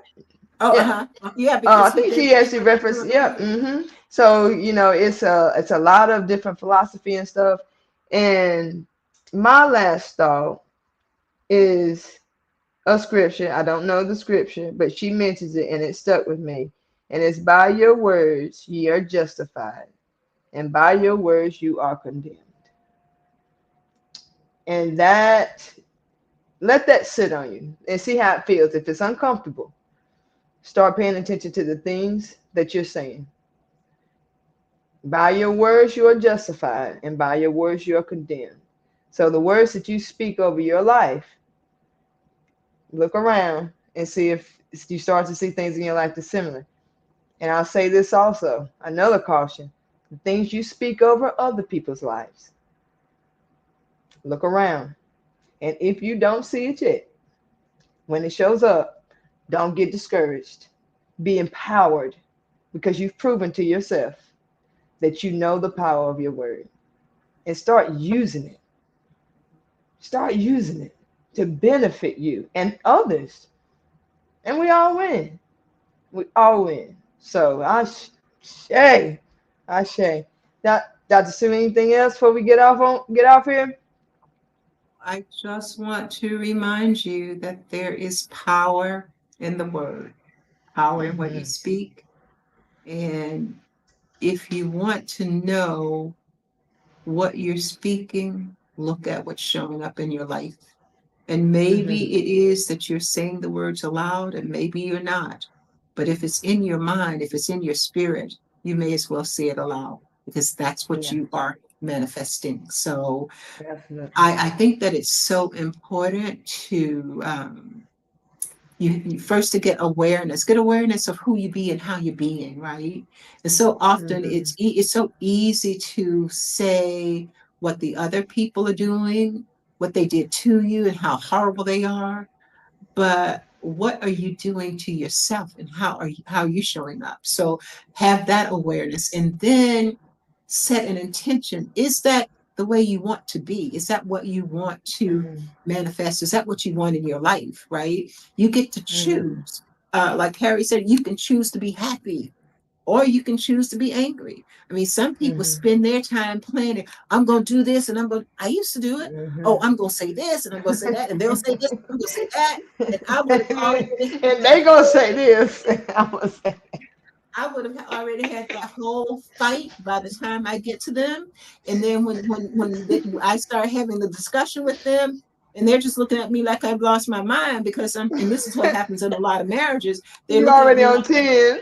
[SPEAKER 2] Oh,
[SPEAKER 1] Yeah.
[SPEAKER 2] uh-huh. Yeah,
[SPEAKER 1] I
[SPEAKER 2] because he
[SPEAKER 1] think
[SPEAKER 2] did
[SPEAKER 1] she actually
[SPEAKER 2] different.
[SPEAKER 1] referenced. Yeah. So it's a lot of different philosophy and stuff. And my last thought is a scripture. I don't know the scripture, but she mentions it and it stuck with me. And it's by your words ye are justified, and by your words you are condemned. And that let that sit on you and see how it feels. If it's uncomfortable, start paying attention to the things that you're saying. By your words you are justified, and by your words you are condemned. So the words that you speak over your life, look around and see if you start to see things in your life that's similar. And I'll say this also, another caution: the things you speak over other people's lives, look around. And if you don't see it yet, when it shows up, don't get discouraged. Be empowered because you've proven to yourself that you know the power of your word, and start using it. Start using it to benefit you and others. And we all win. We all win. So say, I say. Dr. Sue, anything else before we get off here?
[SPEAKER 2] I just want to remind you that there is power in the word, power in what you
[SPEAKER 1] Mm-hmm.
[SPEAKER 2] speak. And if you want to know what you're speaking, look at what's showing up in your life. And
[SPEAKER 1] Mm-hmm.
[SPEAKER 2] maybe it is that you're saying the words aloud, and maybe you're not. But if it's in your mind, if it's in your spirit, you may as well say it aloud because that's what
[SPEAKER 1] Yeah,
[SPEAKER 2] you are manifesting. So
[SPEAKER 1] definitely.
[SPEAKER 2] I think that it's so important to you first to get awareness of who you be and how you're being, right? And so often
[SPEAKER 1] Mm-hmm.
[SPEAKER 2] it's so easy to say what the other people are doing, what they did to you, and how horrible they are, but what are you doing to yourself and how are you showing up? So have that awareness and then set an intention. Is that the way you want to be? Is that what you want to
[SPEAKER 1] Mm-hmm.
[SPEAKER 2] manifest? Is that what you want in your life? Right? You get to
[SPEAKER 1] Mm-hmm.
[SPEAKER 2] choose. Like Harry said, you can choose to be happy or you can choose to be angry. I mean, some people
[SPEAKER 1] Mm-hmm.
[SPEAKER 2] spend their time planning. I'm going to do this, and I used to do it. Oh, I'm going to say this, and I'm going to say that, and they'll say this, and I'm going to say that, and I would have already had
[SPEAKER 1] And
[SPEAKER 2] that
[SPEAKER 1] they gonna
[SPEAKER 2] whole
[SPEAKER 1] say this. I'm gonna say.
[SPEAKER 2] I would have already had that whole fight by the time I get to them. And then when I start having the discussion with them, and they're just looking at me like I've lost my mind because and this is what happens in a lot of marriages. They're
[SPEAKER 1] You
[SPEAKER 2] looking at
[SPEAKER 1] already
[SPEAKER 2] me
[SPEAKER 1] on
[SPEAKER 2] like,
[SPEAKER 1] 10.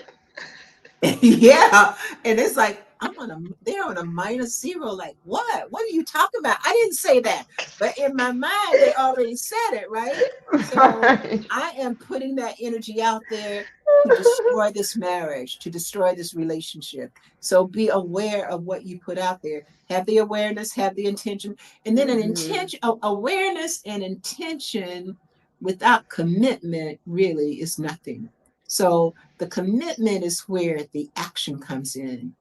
[SPEAKER 2] yeah. And it's like, they're on a -0. Like, what? What are you talking about? I didn't say that. But in my mind, they already said it, right? So
[SPEAKER 1] Right.
[SPEAKER 2] I am putting that energy out there to destroy this marriage, to destroy this relationship. So be aware of what you put out there. Have the awareness, have the intention, and then an
[SPEAKER 1] Mm-hmm.
[SPEAKER 2] intention, awareness and intention without commitment really is nothing. So the commitment is where the action comes in.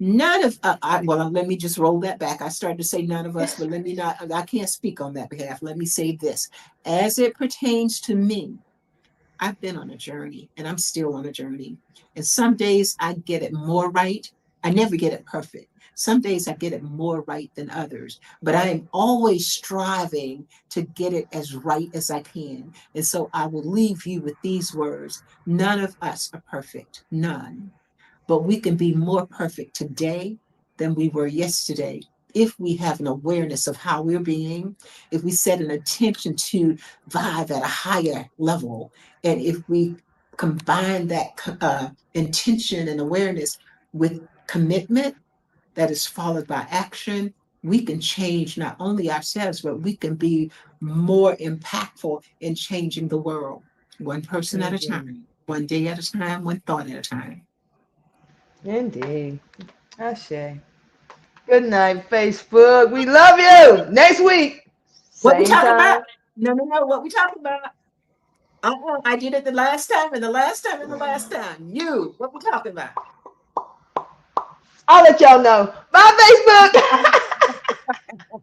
[SPEAKER 2] None of well, let me just roll that back. I started to say none of us, but let me not. I can't speak on that behalf. Let me say this: as it pertains to me, I've been on a journey, and I'm still on a journey. And some days I get it more right. I never get it perfect. Some days I get it more right than others, but I am always striving to get it as right as I can. And so I will leave you with these words: none of us are perfect, none, but we can be more perfect today than we were yesterday if we have an awareness of how we're being, if we set an intention to vibe at a higher level, and if we combine that intention and awareness with commitment that is followed by action, we can change not only ourselves, but we can be more impactful in changing the world, one person at a
[SPEAKER 1] Indeed.
[SPEAKER 2] time, one day at a time, one thought at a time.
[SPEAKER 1] Indeed. Ashe. Good night, Facebook. We love you. Next week,
[SPEAKER 2] What we
[SPEAKER 1] same
[SPEAKER 2] talk about?
[SPEAKER 1] time.
[SPEAKER 2] No, no, no. What we talk about? I did it the last time, and the last time, and the last time. You, what we talking about?
[SPEAKER 1] I'll let y'all know. Bye, Facebook.